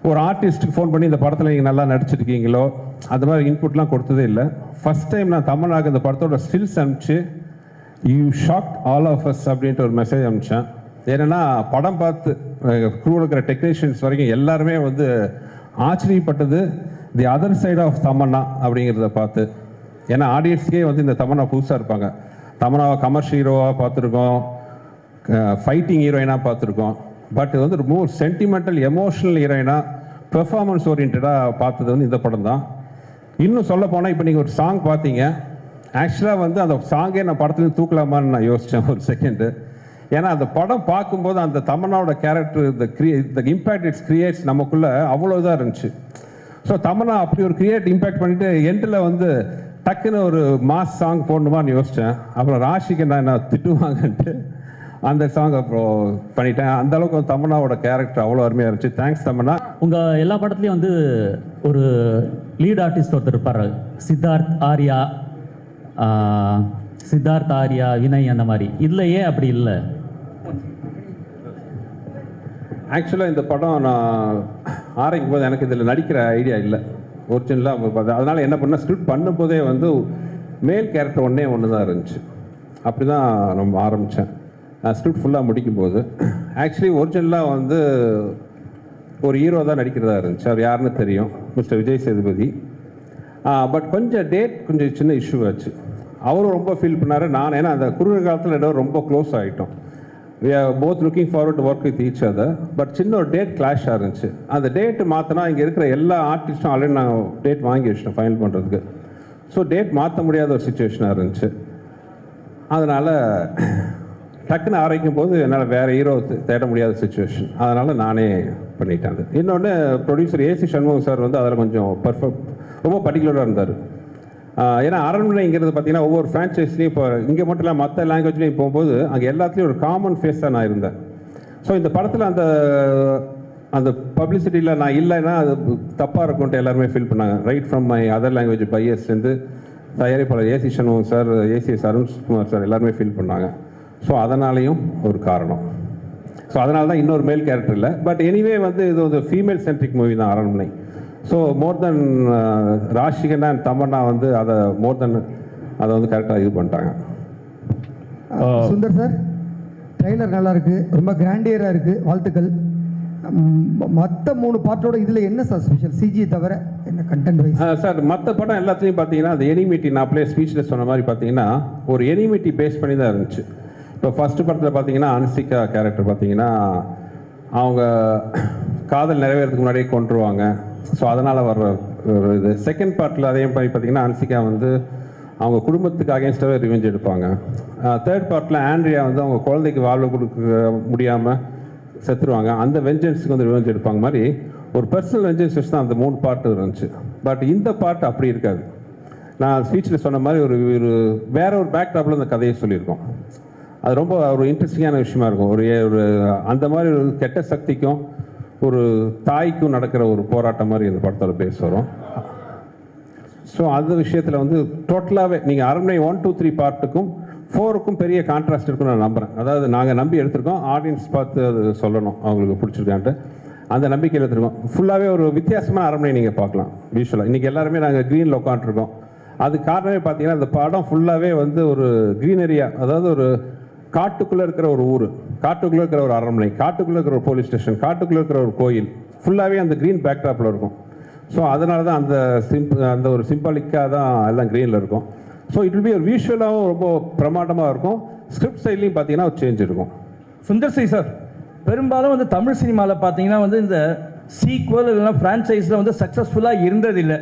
ஒரு ஆர்டிஸ்ட்டுக்கு ஃபோன் பண்ணி இந்த படத்தில் நீங்கள் நல்லா நடிச்சிருக்கீங்களோ அந்த மாதிரி இன்புட்லாம் கொடுத்ததே இல்லை. ஃபஸ்ட் டைம் நான் தமிழ்நாடு இந்த படத்தோட ஸ்டில்ஸ் அனுப்பிச்சு you shocked all of us அப்படின்ட்டு ஒரு மெசேஜ் அனுப்பிச்சேன். ஏன்னா படம் பார்த்து க்ரூவில் இருக்கிற டெக்னீஷியன்ஸ் வரைக்கும் எல்லாருமே வந்து ஆச்சரியப்பட்டது the other side of Tamannaah அப்படிங்கிறத பார்த்து. ஏன்னா ஆடியன்ஸ்க்கே வந்து இந்த தமன்னா புதுசாக இருப்பாங்க. தமன்னாவை கமர்ஷியல் ஹீரோவாக பார்த்துருக்கோம், ஃபைட்டிங் ஹீரோயினாக பார்த்துருக்கோம். பட் இது வந்து ரொம்ப சென்டிமெண்டல் எமோஷனல் ஹீரோயினாக பெர்ஃபார்மன்ஸ் ஓரியன்டாக பார்த்தது வந்து இந்த படம் தான். இன்னும் சொல்ல போனால் இப்போ நீங்கள் ஒரு சாங் பார்த்தீங்க, ஆக்சுவலாக வந்து அந்த சாங்கே நான் படத்துலேருந்து தூக்கலாமான்னு நான் யோசித்தேன் ஒரு செகண்டு. ஏன்னா அந்த படம் பார்க்கும்போது அந்த தமன்னாவோட கேரக்டர் இந்த இம்பேக்ட் இட்ஸ் கிரியேட்ஸ் நமக்குள்ளே அவ்வளோ இதாக இருந்துச்சு. ஸோ தமன்னா அப்படி ஒரு கிரியேட் இம்பேக்ட் பண்ணிவிட்டு எண்டில் வந்து டக்குன்னு ஒரு மாஸ் சாங் போடணுமான்னு யோசித்தேன். அப்புறம் ராஷிக்கு நான் என்ன திட்டுவாங்கன்ட்டு அந்த சாங் அப்புறம் பண்ணிட்டேன். அந்த அளவுக்கு தமன்னாவோட கேரக்டர் அவ்வளோ அருமையாக இருந்துச்சு. தேங்க்ஸ் தமன்னா. உங்கள் எல்லா படத்துலையும் வந்து ஒரு லீட் ஆர்டிஸ்ட் ஒருத்தர் இருப்பார், சித்தார்த் ஆர்யா, வினய் அந்த மாதிரி. இதில் ஏன் அப்படி இல்லை? ஆக்சுவலாக இந்த படம் நான் ஆரம்பிக்கும் போது எனக்கு இதில் நடிக்கிற ஐடியா இல்லை ஒரிஜினலாக. அதனால் என்ன பண்ணால் ஸ்கிரிப்ட் பண்ணும்போதே வந்து மேல் கேரக்டர் ஒன்று தான் இருந்துச்சு. அப்படி தான் நம்ம ஆரம்பித்தேன். நான் ஸ்கிரிப்ட் ஃபுல்லாக முடிக்கும்போது ஆக்சுவலி ஒரிஜினலாக வந்து ஒரு ஹீரோ தான் நடிக்கிறதா இருந்துச்சு. அவர் யாருன்னு தெரியும், மிஸ்டர் விஜய் சேதுபதி. பட் கொஞ்சம் டேட் கொஞ்சம் சின்ன இஷ்யூ ஆச்சு. அவரும் ரொம்ப ஃபீல் பண்ணார், நான் ஏன்னா அந்த குறுகிய காலத்தில் ரெண்டும் ரொம்ப க்ளோஸ் ஆகிட்டோம். We are both looking forward to work with each other. But சின்ன ஒரு டேட் கிளாஷ் இருந்துச்சு. அந்த டேட்டு மாற்றினா இங்கே இருக்கிற எல்லா ஆர்டிஸ்ட்டும் ஆல்ரெடி நான் டேட் வாங்கி வச்சிட்டேன் ஃபைனல் பண்ணுறதுக்கு. ஸோ டேட் மாற்ற முடியாத ஒரு சுச்சுவேஷனாக இருந்துச்சு. அதனால் டக்குன்னு ஆரம்பிக்கும் போது என்னால் வேறு ஹீரோ தேட முடியாத சுச்சுவேஷன். அதனால் நானே பண்ணிட்டேன். அது இன்னொன்று ப்ரொடியூசர் ஏசி சண்முகம் சார் வந்து அதில் கொஞ்சம் ரொம்ப பர்டிகுலராக இருந்தார். ஏன்னா அரண்மனைங்கிறது பார்த்தீங்கன்னா ஒவ்வொரு ஃப்ரான்ச்சைஸ்லையும் இப்போ இங்கே மட்டும் இல்லை மற்ற லாங்குவேஜ்லையும் போகும்போது அங்கே எல்லாத்துலேயும் ஒரு காமன் ஃபேஸாக நான் இருந்தேன். ஸோ இந்த படத்தில் அந்த பப்ளிசிட்டியில் நான் இல்லைன்னா அது தப்பாக இருக்கும்ட்டு எல்லாருமே ஃபீல் பண்ணாங்க. Right from my other language பையர்ஸ்லேருந்து தயாரிப்பாளர் AC Shanmugam sir, ACS Arunkumar sir எல்லாருமே ஃபீல் பண்ணாங்க. ஸோ அதனாலேயும் ஒரு காரணம். ஸோ அதனால தான் இன்னொரு மேல் கேரக்டர் இல்லை. பட் எனிவே வந்து இது ஒரு ஃபீமேல் சென்ட்ரிக் மூவி தான் அரண்மனை. So more then ராஷிகன் and Tamannaah வந்து அதை மோர் தென் அதை வந்து கரெக்டாக இது பண்ணிட்டாங்க. சுந்தர் சார், ட்ரெய்லர் நல்லா இருக்கு, ரொம்ப கிராண்டியராக இருக்கு, வாழ்த்துக்கள். மற்ற 3 பார்ட்டோட இதில் என்ன சார் ஸ்பெஷல், சிஜி தவிர என்ன கண்டென்ட் வைஸ்? சார் மற்ற படம் எல்லாத்துலேயும் பார்த்தீங்கன்னா அந்த எனிமிட்டி நான் அப்படியே ஸ்பீச்சில் சொன்ன மாதிரி பார்த்தீங்கன்னா ஒரு எனிமிட்டி பேஸ் பண்ணி தான் இருந்துச்சு. இப்போ ஃபஸ்ட்டு படத்தில் பார்த்தீங்கன்னா அன்சிகா கேரக்டர் பார்த்தீங்கன்னா அவங்க காதல் நிறைவேறதுக்கு முன்னாடியே கொண்டுருவாங்க. ஸோ அதனால் வர்ற ஒரு இது. செகண்ட் பார்ட்டில் அதே மாதிரி பார்த்தீங்கன்னா அன்சிகா வந்து அவங்க குடும்பத்துக்கு அகேன்ஸ்டாகவே ரிவெஞ்ச் எடுப்பாங்க. தேர்ட் பார்ட்டில் ஆண்ட்ரியா வந்து அவங்க குழந்தைக்கு வாழ்வு கொடுக்க முடியாமல் செத்துருவாங்க. அந்த வெஞ்சன்ஸுக்கு வந்து ரிவெஞ்ச் எடுப்பாங்க மாதிரி ஒரு பர்சனல் வெஞ்சன்ஸ் வச்சு தான் அந்த 3 பார்ட்டு இருந்துச்சு. பட் இந்த பார்ட் அப்படி இருக்காது. நான் ஸ்பீச்சில் சொன்ன மாதிரி ஒரு வேற ஒரு பேக்ட்ராப்பில் இந்த கதையை சொல்லியிருக்கோம். அது ரொம்ப ஒரு இன்ட்ரெஸ்டிங்கான விஷயமா இருக்கும். ஒரு அந்த மாதிரி ஒரு கெட்ட சக்திக்கும் ஒரு தாய்க்கும் நடக்கிற ஒரு போராட்டம் மாதிரி இந்த படத்தோட பேஸ் வரும். ஸோ அந்த விஷயத்தில் வந்து டோட்டலாகவே நீங்கள் அரண்மனை 1, 2, 3 பார்ட்டுக்கும் 4க்கும் பெரிய கான்ட்ராஸ்ட் இருக்குன்னு நான் நம்புகிறேன். அதாவது நாங்கள் நம்பி எடுத்திருக்கோம், ஆடியன்ஸ் பார்த்து அது சொல்லணும் அவங்களுக்கு பிடிச்சிருக்கான்ட்டு அந்த நம்பிக்கையில் எடுத்துருக்கோம். ஃபுல்லாகவே ஒரு வித்தியாசமான அரண்மனை நீங்கள் பார்க்கலாம் விஷுவலாக. இன்றைக்கி எல்லாருமே நாங்கள் க்ரீனில் உட்காந்துருக்கோம். அது காரணமே பார்த்தீங்கன்னா இந்த படம் ஃபுல்லாகவே வந்து ஒரு க்ரீனரியா, அதாவது ஒரு காட்டுக்குள்ளே இருக்கிற ஒரு ஊர், காட்டுக்குள்ளே இருக்கிற ஒரு அரண்மனை, காட்டுக்குள்ளே இருக்கிற ஒரு போலீஸ் ஸ்டேஷன், காட்டுக்குள்ளே இருக்கிற ஒரு கோயில், ஃபுல்லாகவே அந்த க்ரீன் பேக்ட்ராப்பில் இருக்கும். ஸோ அதனால தான் அந்த ஒரு சிம்பாலிக்காக தான் எல்லாம் க்ரீனில் இருக்கும். ஸோ இட் வில் பி ஒரு விஷுவலாகவும் ரொம்ப பிரமாண்டமாக இருக்கும். ஸ்கிரிப்ட் சைட்லையும் பார்த்தீங்கன்னா ஒரு சேஞ்ச் இருக்கும். சுந்தர் சி சார், பெரும்பாலும் வந்து தமிழ் சினிமாவில் பார்த்தீங்கன்னா வந்து இந்த சீக்வல் இல்லைன்னா ஃப்ரான்ச்சைஸில் வந்து சக்ஸஸ்ஃபுல்லாக இருந்ததில்லை.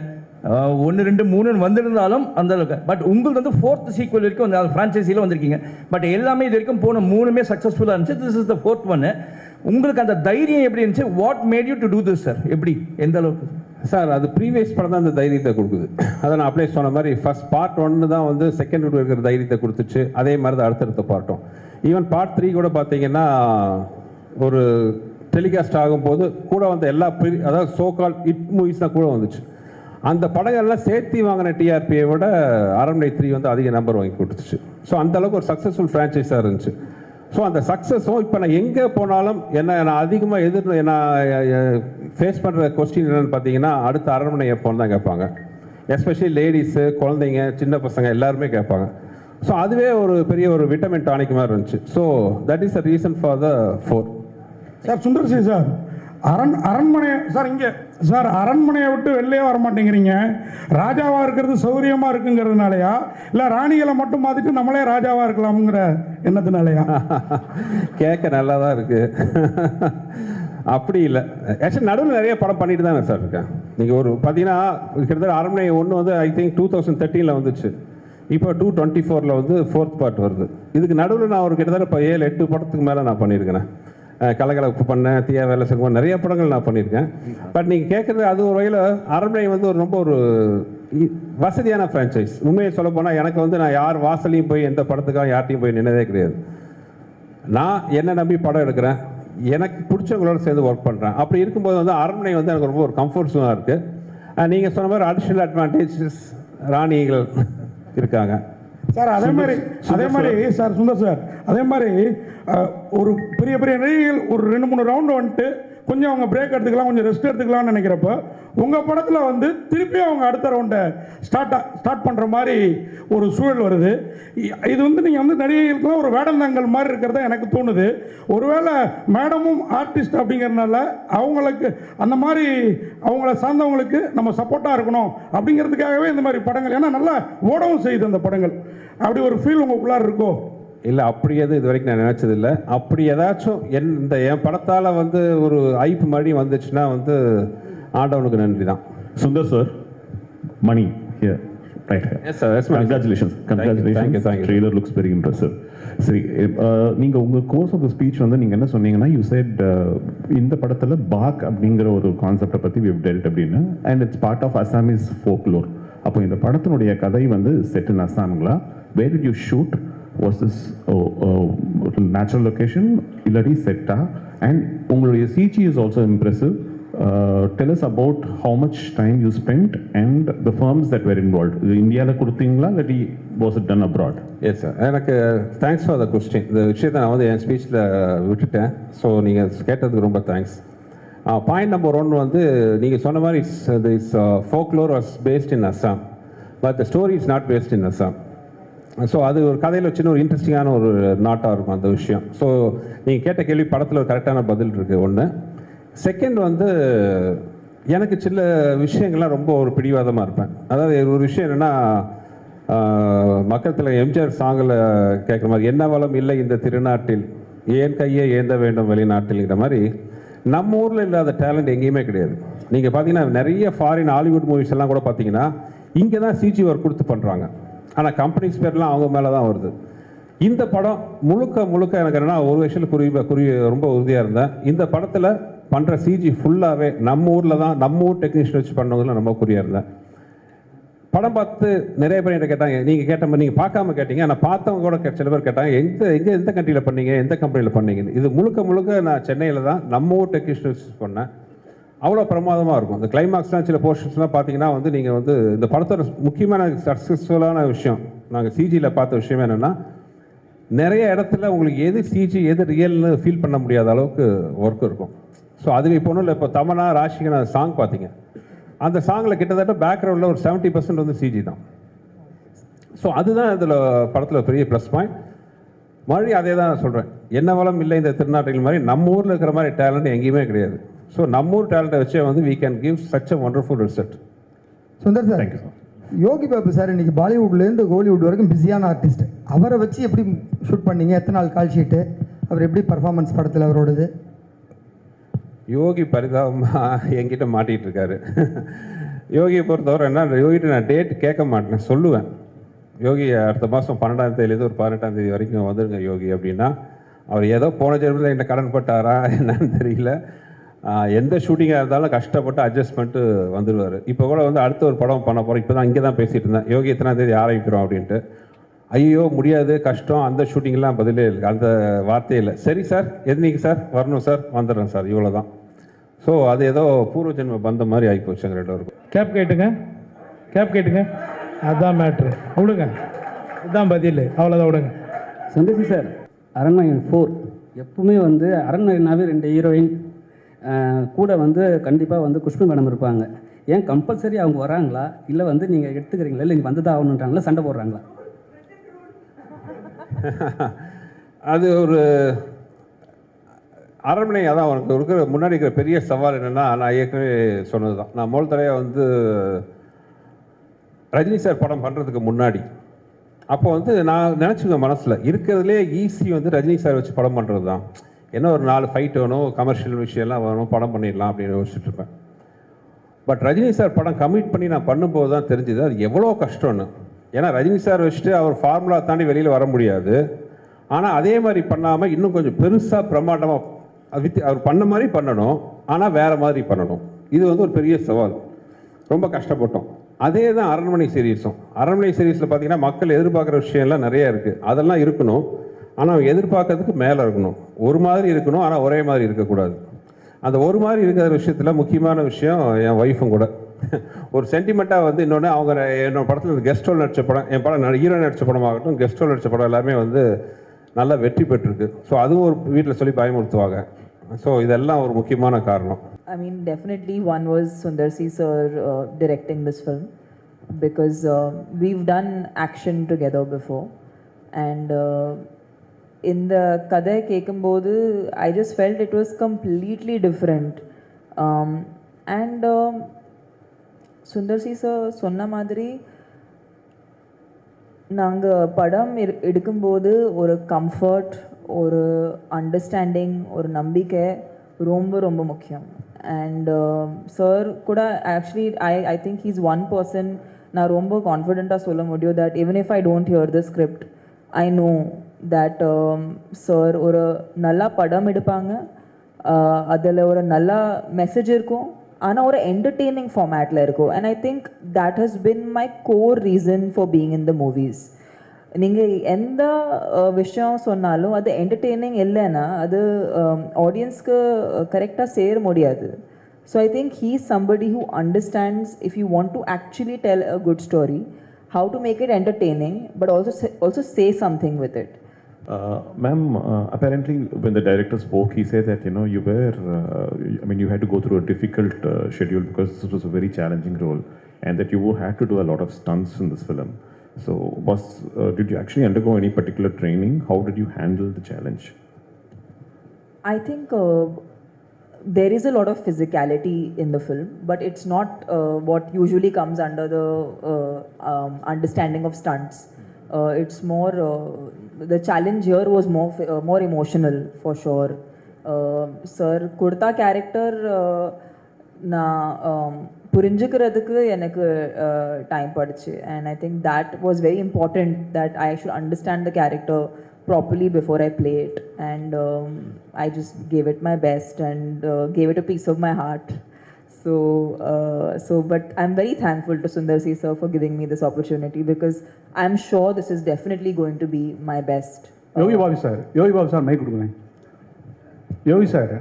1, 2, 3 வந்திருந்தாலும் அந்த அளவுக்கு. பட் உங்களுக்கு வந்து 4th சீக்வல் வரைக்கும் அந்த ஃப்ரான்ச்சைஸியில் வந்திருக்கீங்க. பட் எல்லாமே இது வரைக்கும் போன 3மே சக்ஸஸ்ஃபுல்லாக இருந்துச்சு. This is the 4th one. உங்களுக்கு அந்த தைரியம் எப்படி இருந்துச்சு? What made you to do this sir? எப்படி, எந்த அளவுக்கு சார்? அது ப்ரீவியஸ் படம் தான் அந்த தைரியத்தை கொடுக்குது. அதை நான் அப்படியே சொன்ன மாதிரி ஃபர்ஸ்ட் பார்ட் 1 தான் வந்து செகண்ட் இருக்கிற தைரியத்தை கொடுத்துச்சு. அதே மாதிரி தான் அடுத்தடுத்த பார்ட்டும். ஈவன் பார்ட் 3 கூட பார்த்தீங்கன்னா ஒரு டெலிகாஸ்ட் ஆகும்போது கூட வந்து எல்லா அதாவது சோ கால் ஹிட் மூவிஸ் தான் கூட வந்துச்சு. அந்த படங்கள்லாம் சேர்த்து வாங்கின டிஆர்பியை விட அரண்மனை 3 வந்து அதிக நம்பர் வாங்கி கொடுத்துச்சு. ஸோ அந்த அளவுக்கு ஒரு சக்ஸஸ்ஃபுல் ஃப்ரான்ச்சைஸாக இருந்துச்சு. ஸோ அந்த சக்ஸஸும் இப்போ நான் எங்கே போனாலும் நான் அதிகமாக நான் ஃபேஸ் பண்ணுற கொஸ்டின் என்னென்னு பார்த்தீங்கன்னா அடுத்த அரண்மனை எப்போன்னு தான் கேட்பாங்க. எஸ்பெஷலி லேடிஸு, குழந்தைங்க, சின்ன பசங்க எல்லாருமே கேட்பாங்க. ஸோ அதுவே ஒரு பெரிய ஒரு விட்டமின் டானிக் மாதிரி இருந்துச்சு. So that is the reason for the 4. Sir Sundar C sir, அரண்மனை சார், இங்கே சார் அரண்மனையை விட்டு வெளியே வர மாட்டேங்கிறீங்க. ராஜாவாக இருக்கிறது சௌரியமாக இருக்குங்கிறதுனாலயா, இல்லை ராணிகளை மட்டும் மாற்றிட்டு நம்மளே ராஜாவாக இருக்கலாம்ங்கிற எண்ணத்தினாலயா? கேட்க நல்லா தான் இருக்குது. அப்படி இல்லை. ஆக்சுவலி நடுவில் நிறைய படம் பண்ணிட்டு தானே சார் இருக்கேன். நீங்கள் ஒரு பார்த்தீங்கன்னா கிட்டத்தட்ட அரண்மனை 1 வந்து ஐ திங்க் 2013 வந்துச்சு. இப்போ 2024 வந்து 4th பார்ட் வருது. இதுக்கு நடுவில் நான் ஒரு கிட்டத்தட்ட இப்போ 7-8 படத்துக்கு மேலே நான் பண்ணியிருக்கிறேன். கலகலப்பு பண்ணேன், தீயா வேலை செய்வோம், நிறைய படங்கள் நான் பண்ணியிருக்கேன். பட் நீங்கள் கேட்குறது அது ஒரு வகையில் அரண்மனை வந்து ஒரு ரொம்ப ஒரு வசதியான ஃப்ரான்ச்சைஸ். உண்மையை சொல்ல போனால் எனக்கு வந்து நான் யார் வாசலையும் போய் எந்த படத்துக்காக யார்ட்டையும் போய் நின்னதே கிடையாது. நான் என்ன நம்பி படம் எடுக்கிறேன், எனக்கு பிடிச்சவங்களோட சேர்ந்து ஒர்க் பண்ணுறேன். அப்படி இருக்கும்போது வந்து அரண்மனை வந்து எனக்கு ரொம்ப ஒரு கம்ஃபர்ட் ஜோனாக இருக்குது. நீங்கள் சொன்ன மாதிரி அடிஷ்னல் அட்வான்டேஜஸ் ராணிகள் இருக்காங்க சார். அதே மாதிரி சார் சுந்தர் சார், அதே மாதிரி ஒரு பெரிய பெரிய நடிகைகள் ஒரு 2-3 ரவுண்டு வந்துட்டு கொஞ்சம் அவங்க பிரேக் எடுத்துக்கலாம், கொஞ்சம் ரெஸ்ட் எடுத்துக்கலாம்னு நினைக்கிறப்ப உங்கள் படத்தில் வந்து திருப்பி அவங்க அடுத்த ரவுண்டை ஸ்டார்ட் பண்ணுற மாதிரி ஒரு சூழல் வருது. இது வந்து நீங்கள் வந்து நடிகைகளுக்குலாம் ஒரு வேடந்தாங்கல் மாதிரி இருக்கிறதா எனக்கு தோணுது. ஒருவேளை மேடமும் ஆர்டிஸ்ட் அப்படிங்கிறதுனால அவங்களுக்கு அந்த மாதிரி அவங்கள சார்ந்தவங்களுக்கு நம்ம சப்போர்ட்டாக இருக்கணும் அப்படிங்கிறதுக்காகவே இந்த மாதிரி படங்கள், ஏன்னா நல்லா ஓடவும் செய்யுது அந்த படங்கள், அப்படி ஒரு ஃபீல் உங்களுக்குள்ளார இருக்கோ? இல்லை, அப்படி எதுவும் இது வரைக்கும் நான் நினச்சதில்லை. அப்படி ஏதாச்சும் என் படத்தால் வந்து ஒரு ஐப்பு மணி வந்துச்சுன்னா வந்து ஆண்டவனுக்கு நன்றி தான். Sundar sir, Mani here, right here. Yes sir, yes ma'am. Congratulations. Thank you. Trailer looks very impressive. சரி, நீங்கள் உங்கள் கோர்ஸ் ஆஃப் த ஸ்பீச் வந்து நீங்கள் என்ன சொன்னீங்கன்னா, யூ செட் இந்த படத்தில் பாக் அப்படிங்கிற ஒரு கான்செப்டை பற்றி we've dealt அப்படின்னு, and it's part of Assamese folklore. அப்போ இந்த படத்தினுடைய கதை வந்து செட் இன் அசாம்ங்களா? Where did you shoot? Was this natural location illadi setta? And உங்களுடைய CG is also impressive. Tell us about how much time you spent and the firms that were involved. இந்தியாவில் கொடுத்தீங்களா இல்லாட்டி was it done abroad? Yes sir, எனக்கு தேங்க்ஸ் ஃபார் த கொஸ்டின். இந்த விஷயத்தை நான் வந்து என் ஸ்பீச்சில் விட்டுட்டேன். ஸோ நீங்கள் கேட்டதுக்கு ரொம்ப தேங்க்ஸ். பாயிண்ட் நம்பர் 1 வந்து நீங்கள் சொன்ன மாதிரி this folklore was based in Assam, but the story is not based in Assam. So அது ஒரு கதையில் சின்ன ஒரு இன்ட்ரெஸ்டிங்கான ஒரு நாட்டாக இருக்கும் அந்த விஷயம். ஸோ நீங்கள் கேட்ட கேள்வி படத்தில் ஒரு கரெக்டான பதில் இருக்குது. 1. செகண்ட் வந்து எனக்கு சில விஷயங்கள்லாம் ரொம்ப ஒரு பிடிவாதமாக இருப்பேன். அதாவது ஒரு விஷயம் என்னென்னா, மக்கள் தலைவர் எம்ஜிஆர் சாங்கில் கேட்குற மாதிரி, என்ன வளம் இல்லை இந்த திருநாட்டில், ஏன் கையை ஏந்த வேண்டும் வெளிநாட்டில்ங்கிற மாதிரி நம்ம ஊரில் இல்லாத டேலண்ட் எங்கேயுமே கிடையாது. நீங்கள் பார்த்தீங்கன்னா நிறைய ஃபாரின் ஹாலிவுட் மூவிஸ் எல்லாம் கூட பார்த்தீங்கன்னா இங்கே தான் சிஜி ஒர்க் கொடுத்து பண்ணுறாங்க. ஆனால் கம்பெனிஸ் பேர்லாம் அவங்க மேலே தான் வருது. இந்த படம் முழுக்க எனக்கு என்னென்னா, ஒரு விஷயத்தில் ரொம்ப உறுதியாக இருந்தேன். இந்த படத்தில் பண்ணுற சிஜி ஃபுல்லாகவே நம்ம ஊரில் தான், நம்ம ஊர் டெக்னீஷியன் வச்சு பண்ணவங்களும் ரொம்ப குறியாக இருந்தேன். படம் பார்த்து நிறைய பேர் என்கிட்ட கேட்டாங்க, நீங்கள் கேட்ட மாதிரி நீங்கள் பார்க்காம கேட்டீங்க, ஆனால் பார்த்தவங்க கூட சில பேர் கேட்டாங்க, எந்த கண்ட்ரியில் பண்ணீங்க, எந்த கம்பெனியில் பண்ணீங்க? இது முழுக்க நான் சென்னையில் தான் நம்ம ஊர் டெக்னீஷியன் வச்சு பண்ணேன். அவ்வளோ பிரமாதமாக இருக்கும். இந்த கிளைமாக்ஸ்லாம் சில போர்ஷன்ஸ்லாம் பார்த்தீங்கன்னா வந்து நீங்கள் வந்து இந்த படத்தோட முக்கியமான சக்ஸஸ்ஃபுல்லான விஷயம் நாங்கள் சிஜியில் பார்த்த விஷயம் என்னென்னா, நிறைய இடத்துல உங்களுக்கு எது சிஜி எது ரியல்னு ஃபீல் பண்ண முடியாத அளவுக்கு ஒர்க் இருக்கும். ஸோ அதுக்கு இப்போ ஒன்றும் இல்லை, இப்போ தமனா ராஷிகனா சாங் பார்த்தீங்க, அந்த சாங்கில் கிட்டத்தட்ட பேக்ரவுண்டில் ஒரு 70% வந்து சிஜி தான். ஸோ அதுதான் இதில் படத்தில் பெரிய ப்ளஸ் பாயிண்ட். மறுபடியும் அதே தான் சொல்கிறேன், என்ன வளம் இல்லை இந்த திருநாட்டில் மாதிரி நம்ம ஊரில் இருக்கிற மாதிரி டேலண்ட் எங்கேயுமே கிடையாது. ஸோ நம்ம ஊர் டேலண்ட்டை வச்சே வந்து we can give such a wonderful result. Sundar sir, thank you sir. Yogi Babu sir இன்னைக்கு பாலிவுட்லேருந்து ஹாலிவுட் வரைக்கும் பிஸியான ஆர்டிஸ்ட். அவரை வச்சு எப்படி ஷூட் பண்ணீங்க? எத்தனை நாள் கால் ஷீட்டு? அவர் எப்படி பர்ஃபார்மன்ஸ் படத்தில் அவரோடது? யோகி பரிதாபமாக என்கிட்ட மாட்டிகிட்டு இருக்காரு. யோகியை பொறுத்தவரை என்ன, யோகிட்ட நான் டேட் கேட்க மாட்டேன், சொல்லுவேன். யோகி அடுத்த மாதம் 12ஆம் தேதியிலேருந்து ஒரு 18ஆம் தேதி வரைக்கும் வந்துருங்க யோகி அப்படின்னா, அவர் ஏதோ போன ஜென்மத்தில் என்கிட்ட கடன் பட்டாரா என்னன்னு தெரியல. எந்த ஷூட்டிங்காக இருந்தாலும் கஷ்டப்பட்டு அட்ஜஸ்ட் பண்ணிட்டு வந்துடுவார். இப்போ கூட வந்து அடுத்த ஒரு படம் பண்ண போகிறோம், இப்போ தான் இங்கே தான் பேசிகிட்டு இருந்தேன், யோகி எத்தனாம் தேதி ஆரம்பிக்கிறோம் அப்படின்ட்டு. ஐயோ முடியாது, கஷ்டம், அந்த ஷூட்டிங்லாம் பதிலே இல்லை, அந்த வார்த்தையே இல்லை. சரி சார், எதுனிக்கு சார் வரணும் சார், வந்துடுறேன் சார், இவ்வளோ தான். ஸோ அது ஏதோ பூர்வ ஜென்ம பந்த மாதிரி ஆகி போச்சு எங்கள் 2 பேருக்கும். கேப் கேட்டுங்க, அதுதான் மேட்ரு. விடுங்க, இதுதான் பதில், அவ்வளோதான், விடுங்க. சந்தோஷி சார், அரண்மனை 4 எப்பவுமே வந்து அரண்மனைனாவே 2 ஹீரோயின் கூட வந்து கண்டிப்பாக வந்து குஷ்பு மேடம் இருப்பாங்க. ஏன் கம்பல்சரி அவங்க வராங்களா, இல்லை வந்து நீங்கள் எடுத்துக்கிறீங்களா, இல்லை நீங்கள் வந்து தான் ஆகணுன்றாங்களா, சண்டை போடுறாங்களா? அது ஒரு அரண்மனை. அதான் உனக்கு இருக்கிற முன்னாடி இருக்கிற பெரிய சவால் என்னென்னா, நான் ஏற்கனவே சொன்னது தான். நான் முதல் தடவை வந்து ரஜினி சார் படம் பண்ணுறதுக்கு முன்னாடி அப்போ வந்து நான் நினச்சிக்குவேன் மனசில் இருக்கிறதுலே ஈஸி வந்து ரஜினி சார் வச்சு படம் பண்ணுறது தான். என்ன ஒரு 4 ஃபைட் வேணும், கமர்ஷியல் விஷயம்லாம் வேணும், படம் பண்ணிடலாம் அப்படின்னு யோசிச்சுட்டு இருப்பேன். பட் ரஜினி சார் படம் கமிட் பண்ணி நான் பண்ணும்போது தான் தெரிஞ்சுது அது எவ்வளோ கஷ்டம்னு. ஏன்னா ரஜினி சார் வச்சுட்டு அவர் ஃபார்முலா தாண்டி வெளியில் வர முடியாது. ஆனால் அதே மாதிரி பண்ணாமல் இன்னும் கொஞ்சம் பெருசாக பிரம்மாண்டமாக அவர் பண்ண மாதிரி பண்ணணும், ஆனால் வேறு மாதிரி பண்ணணும். இது வந்து ஒரு பெரிய சவால். ரொம்ப கஷ்டப்பட்டோம். அதே தான் அரண்மனை சீரீஸும். அரண்மனை சீரீஸில் பார்த்தீங்கன்னா மக்கள் எதிர்பார்க்குற விஷயம்லாம் நிறையா இருக்குது. அதெல்லாம் இருக்கணும், ஆனால் எதிர்பார்க்கறதுக்கு மேலே இருக்கணும். ஒரு மாதிரி இருக்கணும், ஆனால் ஒரே மாதிரி இருக்கக்கூடாது. அந்த ஒரு மாதிரி இருக்கிற விஷயத்தில் முக்கியமான விஷயம் என் ஒய்ஃபும் கூட ஒரு சென்டிமெண்ட்டாக வந்து இன்னொன்று அவங்க என்னோட படத்தில் கெஸ்ட் ரோல் நடித்த படம், என் படம் ஹீரோ நடித்த படமாகட்டும், கெஸ்ட் ரோல் நடித்த படம் எல்லாமே வந்து நல்லா வெற்றி பெற்றிருக்கு. ஸோ அதுவும் ஒரு வீட்டில் சொல்லி பயமுறுத்துவாங்க. ஸோ இதெல்லாம் ஒரு முக்கியமான காரணம். I mean, definitely one was Sundar C sir directing this film, because we've done action together before, and in the Kadai Kekambodu, I just felt it was completely different. And Sundar C sir சொன்ன மாதிரி நாங்கள் படம் எடுக்கும்போது ஒரு கம்ஃபர்ட், ஒரு அண்டர்ஸ்டாண்டிங், ஒரு நம்பிக்கை ரொம்ப ரொம்ப முக்கியம். அண்ட் சார் கூட actually I think he's one person நான் ரொம்ப கான்ஃபிடெண்ட்டாக சொல்ல முடியும் that even if I don't here the script, I know that sir ஒரு நல்லா படம் எடுப்பாங்க, அதில் ஒரு நல்ல மெசேஜ் இருக்கும், ஆனால் ஒரு என்டர்டெய்னிங் ஃபார்மேட்டில் இருக்கும். And I think that has been my core reason for being in the movies. நீங்கள் எந்த விஷயம் சொன்னாலும் அது என்டர்டெய்னிங் இல்லைன்னா அது ஆடியன்ஸ்க்கு கரெக்டாக சேர முடியாது. So I think he is somebody who understands if you want to actually tell a good story, how to make it entertaining but also say something with it. Ma'am, apparently when the director spoke, he said that, you know, you were, you had to go through a difficult schedule because this was a very challenging role, and that you had to do a lot of stunts in this film. So did you actually undergo any particular training? How did you handle the challenge? I think there is a lot of physicality in the film, but it's not what usually comes under the understanding of stunts. It's more, the challenge here was more emotional for sure. Sir, Kurta character நான் புரிஞ்சுக்கிறதுக்கு எனக்கு time படுச்சு. And I think that was very important, that I should understand the character properly before I play it, and I just gave it my best and gave it a piece of my heart. So but I'm very thankful to Sundar C sir for giving me this opportunity, because I'm sure this is definitely going to be my best. Yogi Babu sir mike கொடுங்க. யோகி சார்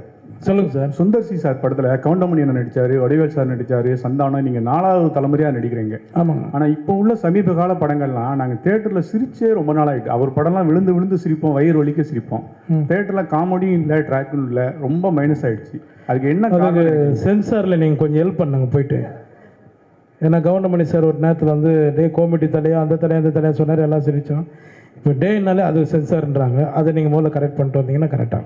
சொல்லுங்கள் சார். சுந்தர் சி சார் படத்தில் கவுண்டமணி என்ன நடித்தார், வடிவேல் சார் நடித்தார், சந்தானம், நீங்கள் 4வது தலைமுறையாக நடிக்கிறீங்க. ஆமாங்க. ஆனால் இப்போ உள்ள சமீப கால படங்கள்லாம் நாங்கள் தேட்டரில் சிரிச்சே ரொம்ப நாள் ஆகிட்டு. அவர் படம்லாம் விழுந்து விழுந்து சிரிப்போம், வயிறு வலிக்க சிரிப்போம். தேட்டரில் காமெடியும் இல்லை, ட்ராக்கும் இல்லை, ரொம்ப மைனஸ் ஆகிடுச்சு. அதுக்கு என்ன சென்சாரில் நீங்கள் கொஞ்சம் ஹெல்ப் பண்ணுங்க போயிட்டு. ஏன்னா கவுண்டமணி சார் ஒரு நேரத்தில் வந்து டே காமெடி தலையா அந்த தலையா சொன்னார், எல்லாம் சிரித்தோம். இப்போ டேனாலே அது சென்சார்ன்றாங்க. அதை நீங்கள் முதல்ல கரெக்ட் பண்ணிட்டு வந்தீங்கன்னா கரெக்டாக.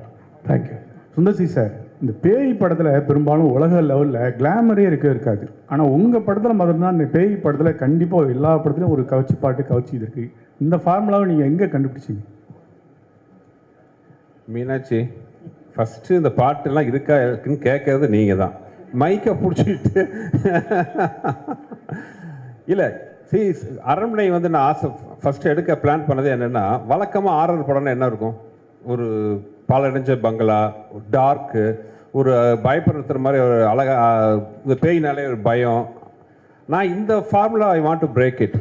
தேங்க்யூ. சுந்தர் சி சார், இந்த பேய் படத்தில் பெரும்பாலும் உலக லெவலில் கிளாமரே இருக்காது. ஆனால் உங்கள் படத்தில் மட்டும்தான் இந்த பேய் படத்தில் கண்டிப்பாக எல்லா படத்துலையும் ஒரு கவச்சி இது இருக்குது. இந்த ஃபார்முலாவை நீங்கள் எங்கே கண்டுபிடிச்சிங்க? மீனாட்சி, ஃபஸ்ட்டு இந்த பாட்டெல்லாம் இருக்குன்னு கேட்கறது நீங்கள் தான். மைக்கை பிடிச்சிட்டு இல்லை. அரண்மனை வந்து நான் ஃபஸ்ட்டு எடுக்க பிளான் பண்ணது என்னென்னா, வழக்கமாக ஆரர் படம்னா என்ன இருக்கும்? ஒரு பாலடைஞ்ச பங்களா, டார்க்கு, ஒரு பயப்படுத்துகிற மாதிரி ஒரு இந்த பேயினாலே ஒரு பயம். நான் இந்த formula I want to break it.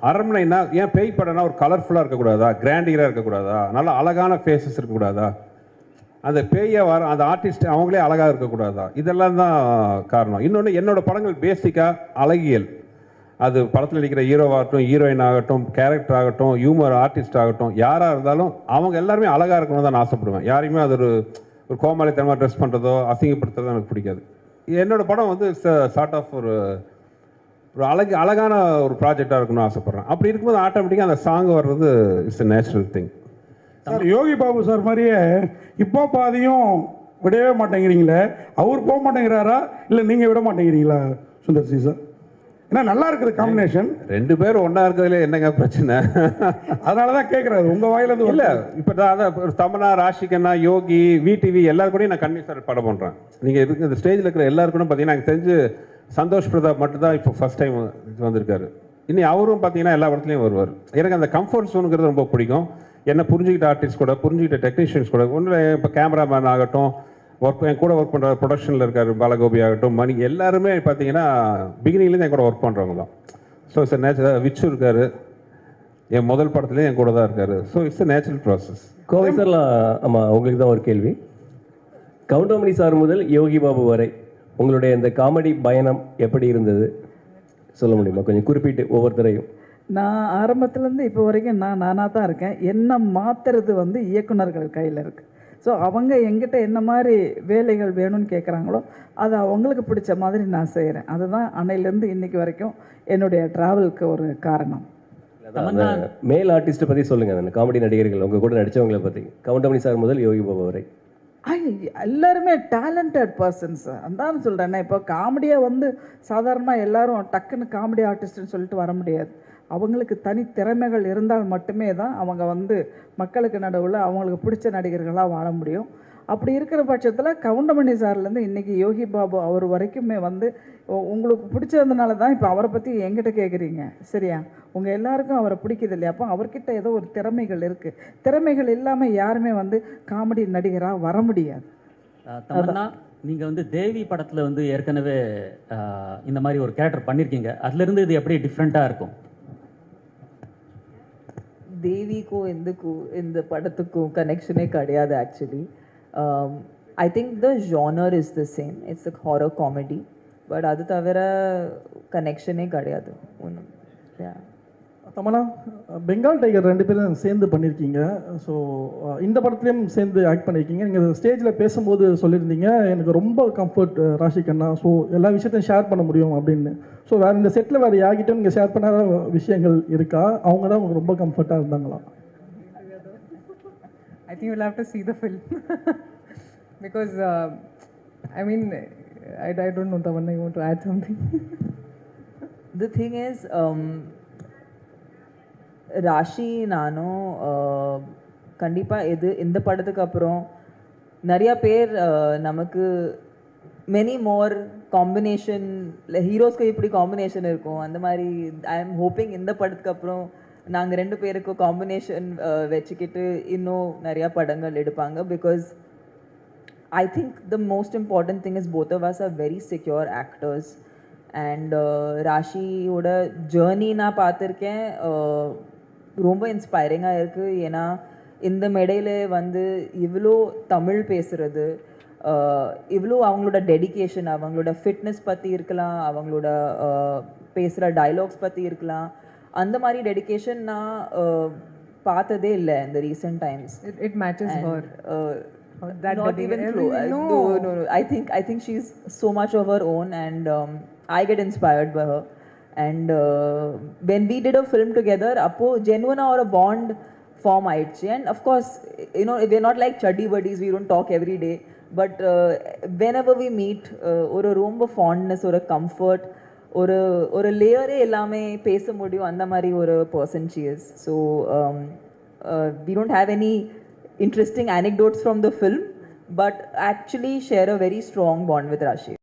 அரண்மனைனா ஏன் பேய் படம்னா ஒரு கலர்ஃபுல்லாக இருக்கக்கூடாதா, கிராண்டியராக இருக்கக்கூடாதா, நல்லா அழகான ஃபேஸஸ் இருக்கக்கூடாதா, அந்த பேயை வர அந்த ஆர்டிஸ்ட் அவங்களே அழகாக இருக்கக்கூடாதா? இதெல்லாம் தான் காரணம். இன்னொன்று, என்னோடய படங்கள் பேசிக்காக அழகியல். அது படத்தில் நடிக்கிற ஹீரோவாகட்டும், ஹீரோயின் ஆகட்டும், கேரக்டர் ஆகட்டும், ஹியூமர் ஆர்டிஸ்ட் ஆகட்டும், யாராக இருந்தாலும் அவங்க எல்லாருமே அழகாக இருக்கணும்னு தான் நான் ஆசைப்படுவேன். யாரையுமே அது ஒரு கோமாளித்தனமாக ட்ரெஸ் பண்ணுறதோ அசிங்கப்படுத்துறதோ எனக்கு பிடிக்காது. என்னோடய படம் வந்து சார்ட் ஆஃப் ஒரு அழகான ஒரு ப்ராஜெக்டாக இருக்கணும்னு ஆசைப்பட்றேன். அப்படி இருக்கும்போது ஆட்டோமேட்டிக்காக அந்த சாங் வர்றது it's a natural thing. Sir Yogi Babu sir மாதிரியே இப்போ பாதியும் விடவே மாட்டேங்கிறீங்களே, அவர் போக மாட்டேங்கிறாரா இல்லை நீங்கள் விட மாட்டேங்கிறீங்களா சுந்தர் சி சார்? ஏன்னா நல்லா இருக்குது காம்பினேஷன். 2 பேரும் ஒன்றா இருக்கிறதுல என்னங்க பிரச்சனை? அதனால தான் கேட்குறாரு உங்கள் வாயிலிருந்து. இல்லை, இப்போ அதான் தமன்னா, ராஷிகண்ணா, யோகி, விடிவி எல்லாரும் கூடயும் நான் கண்ணி சார் படம் பண்ணுறேன். நீங்கள் இருக்கு இந்த ஸ்டேஜில் இருக்கிற எல்லாருக்கும் பார்த்தீங்கன்னா எனக்கு தெரிஞ்சு சந்தோஷ் பிரதாப் மட்டும் தான் இப்போ ஃபஸ்ட் டைம் வந்திருக்காரு. இனி அவரும் பார்த்தீங்கன்னா எல்லா இடத்துலையும் வருவார். எனக்கு அந்த கம்ஃபர்ட் ஜோனுங்கிறது ரொம்ப பிடிக்கும். என்ன புரிஞ்சுக்கிட்ட ஆர்டிஸ்ட் கூட, புரிஞ்சுக்கிட்ட டெக்னீஷியன்ஸ் கூட, ஒன்றும் இப்போ கேமராமேன் ஆகட்டும், என் கூட ஒர்க் பண்ணுற ப்ரொடக்ஷனில் இருக்கார் பாலகோபி ஆகட்டும், மணி, எல்லாருமே பார்த்தீங்கன்னா பிகினிங்லேருந்து என் கூட ஒர்க் பண்ணுறவங்க தான். So it's natural. விச்சு இருக்கார், என் முதல் படத்துலேயே என் கூட தான் இருக்கார். So it's natural process. Kovai சார்லாம், ஆமாம், உங்களுக்கு தான் ஒரு கேள்வி. கவுண்டமணி சார் முதல் யோகி பாபு வரை உங்களுடைய இந்த காமெடி பயணம் எப்படி இருந்தது சொல்ல முடியுமா? கொஞ்சம் குறிப்பிட்டு ஒவ்வொருத்தரையும். நான் ஆரம்பத்துலேருந்து இப்போ வரைக்கும் நானாக தான் இருக்கேன். என்ன மாற்றுறது வந்து இயக்குனர்கள் கையில் இருக்குது. ஸோ அவங்க எங்கிட்ட என்ன மாதிரி வேலைகள் வேணும்னு கேட்குறாங்களோ அது அவங்களுக்கு பிடிச்ச மாதிரி நான் செய்கிறேன். அதுதான் அன்னையிலேருந்து இன்னைக்கு வரைக்கும் என்னுடைய ட்ராவலுக்கு ஒரு காரணம். மேல் ஆர்டிஸ்ட்டை பற்றி சொல்லுங்கள், அந்த காமெடி நடிகர்கள் உங்கள் கூட நடித்தவங்களை பற்றி, கவுண்டமணி சார் முதல் யோகி பாபு வரை. எல்லாருமே டேலண்டட் பர்சன்ஸ். அதான் சொல்கிறேன். இப்போ காமெடியாக வந்து சாதாரணமாக எல்லாரும் டக்குன்னு காமெடி ஆர்டிஸ்ட்னு சொல்லிட்டு வர முடியாது. அவங்களுக்கு தனி திறமைகள் இருந்தால் மட்டுமே தான் அவங்க வந்து மக்களுக்கு நடுவில் அவங்களுக்கு பிடிச்ச நடிகர்களாக வாழ முடியும். அப்படி இருக்கிற பட்சத்தில் கவுண்டமணி சார்லேருந்து இன்றைக்கி யோகி பாபு அவர் வரைக்குமே வந்து உங்களுக்கு பிடிச்சதுனால தான் இப்போ அவரை பற்றி என்கிட்ட கேட்குறீங்க, சரியா? உங்கள் எல்லாருக்கும் அவரை பிடிக்குது இல்லையா? அப்போ அவர்கிட்ட ஏதோ ஒரு திறமைகள் இருக்குது. திறமைகள் இல்லாமல் யாருமே வந்து காமெடி நடிகராக வர முடியாது. தமன்னா, நீங்கள் வந்து தேவி படத்தில் வந்து ஏற்கனவே இந்த மாதிரி ஒரு கேரக்டர் பண்ணியிருக்கீங்க. அதுலேருந்து இது எப்படி டிஃப்ரெண்ட்டாக இருக்கும்? தேவிக்கும் இந்த படத்துக்கும் கனெக்ஷனே கிடையாது actually. I think the genre is the same. It's a horror comedy. But அது தவிர கனெக்ஷனே கிடையாது ஒன்றும். தமன்னா, பெங்கால் டைகர் 2 பேரும் சேர்ந்து பண்ணியிருக்கீங்க. ஸோ இந்த படத்துலேயும் சேர்ந்து ஆக்ட் பண்ணியிருக்கீங்க. நீங்கள் ஸ்டேஜில் பேசும்போது சொல்லியிருந்தீங்க எனக்கு ரொம்ப கம்ஃபர்ட் ராஷிகண்ணா, ஸோ எல்லா விஷயத்தையும் ஷேர் பண்ண முடியும் அப்படின்னு. ஸோ வேறு இந்த செட்டில் வேறு யார்கிட்டும் நீங்கள் ஷேர் பண்ணாத விஷயங்கள் இருக்கா? அவங்க தான் உங்களுக்கு ரொம்ப கம்ஃபர்ட்டாக இருந்தாங்களா? I think you'll have to see the film because I mean I don't know, Tamanna, you want to add something? The thing is, Raashi நானும் கண்டிப்பாக இந்த படத்துக்கு அப்புறம் நிறையா பேர் நமக்கு மெனி மோர் காம்பினேஷன், ஹீரோஸ்க்கு இப்படி காம்பினேஷன் இருக்கும் அந்த மாதிரி. ஐ எம் ஹோப்பிங் இந்த படத்துக்கு அப்புறம் நாங்கள் 2 பேருக்கும் காம்பினேஷன் வச்சுக்கிட்டு இன்னும் நிறையா படங்கள் எடுப்பாங்க. Because I think the most important thing is both of us are very secure actors. அண்ட் ராஷியோட ஜேர்னி நான் பார்த்துருக்கேன், ரொம்ப இன்ஸ்பைரிங்காக இருக்குது. ஏன்னா இந்த மேடையில் வந்து இவ்வளோ தமிழ் பேசுகிறது, இவ்வளோ அவங்களோட டெடிகேஷன், அவங்களோட ஃபிட்னஸ் பற்றி இருக்கலாம், அவங்களோட பேசுகிற டைலாக்ஸ் பற்றி இருக்கலாம், அந்த மாதிரி டெடிகேஷன் நான் பார்த்ததே இல்லை இந்த recent times. It matches her. Not even close. No. I think she's so much of her own, and I get inspired by her. And when we did a film together, appo genuine or a bond form aichi. And of course, you know, we're not like chuddy buddies, we don't talk every day, but whenever we meet, or a romba fondness or a comfort or a layer ellame pesa mudiyum andha mari or a person she is. So we don't have any interesting anecdotes from the film, but actually share a very strong bond with Rashi.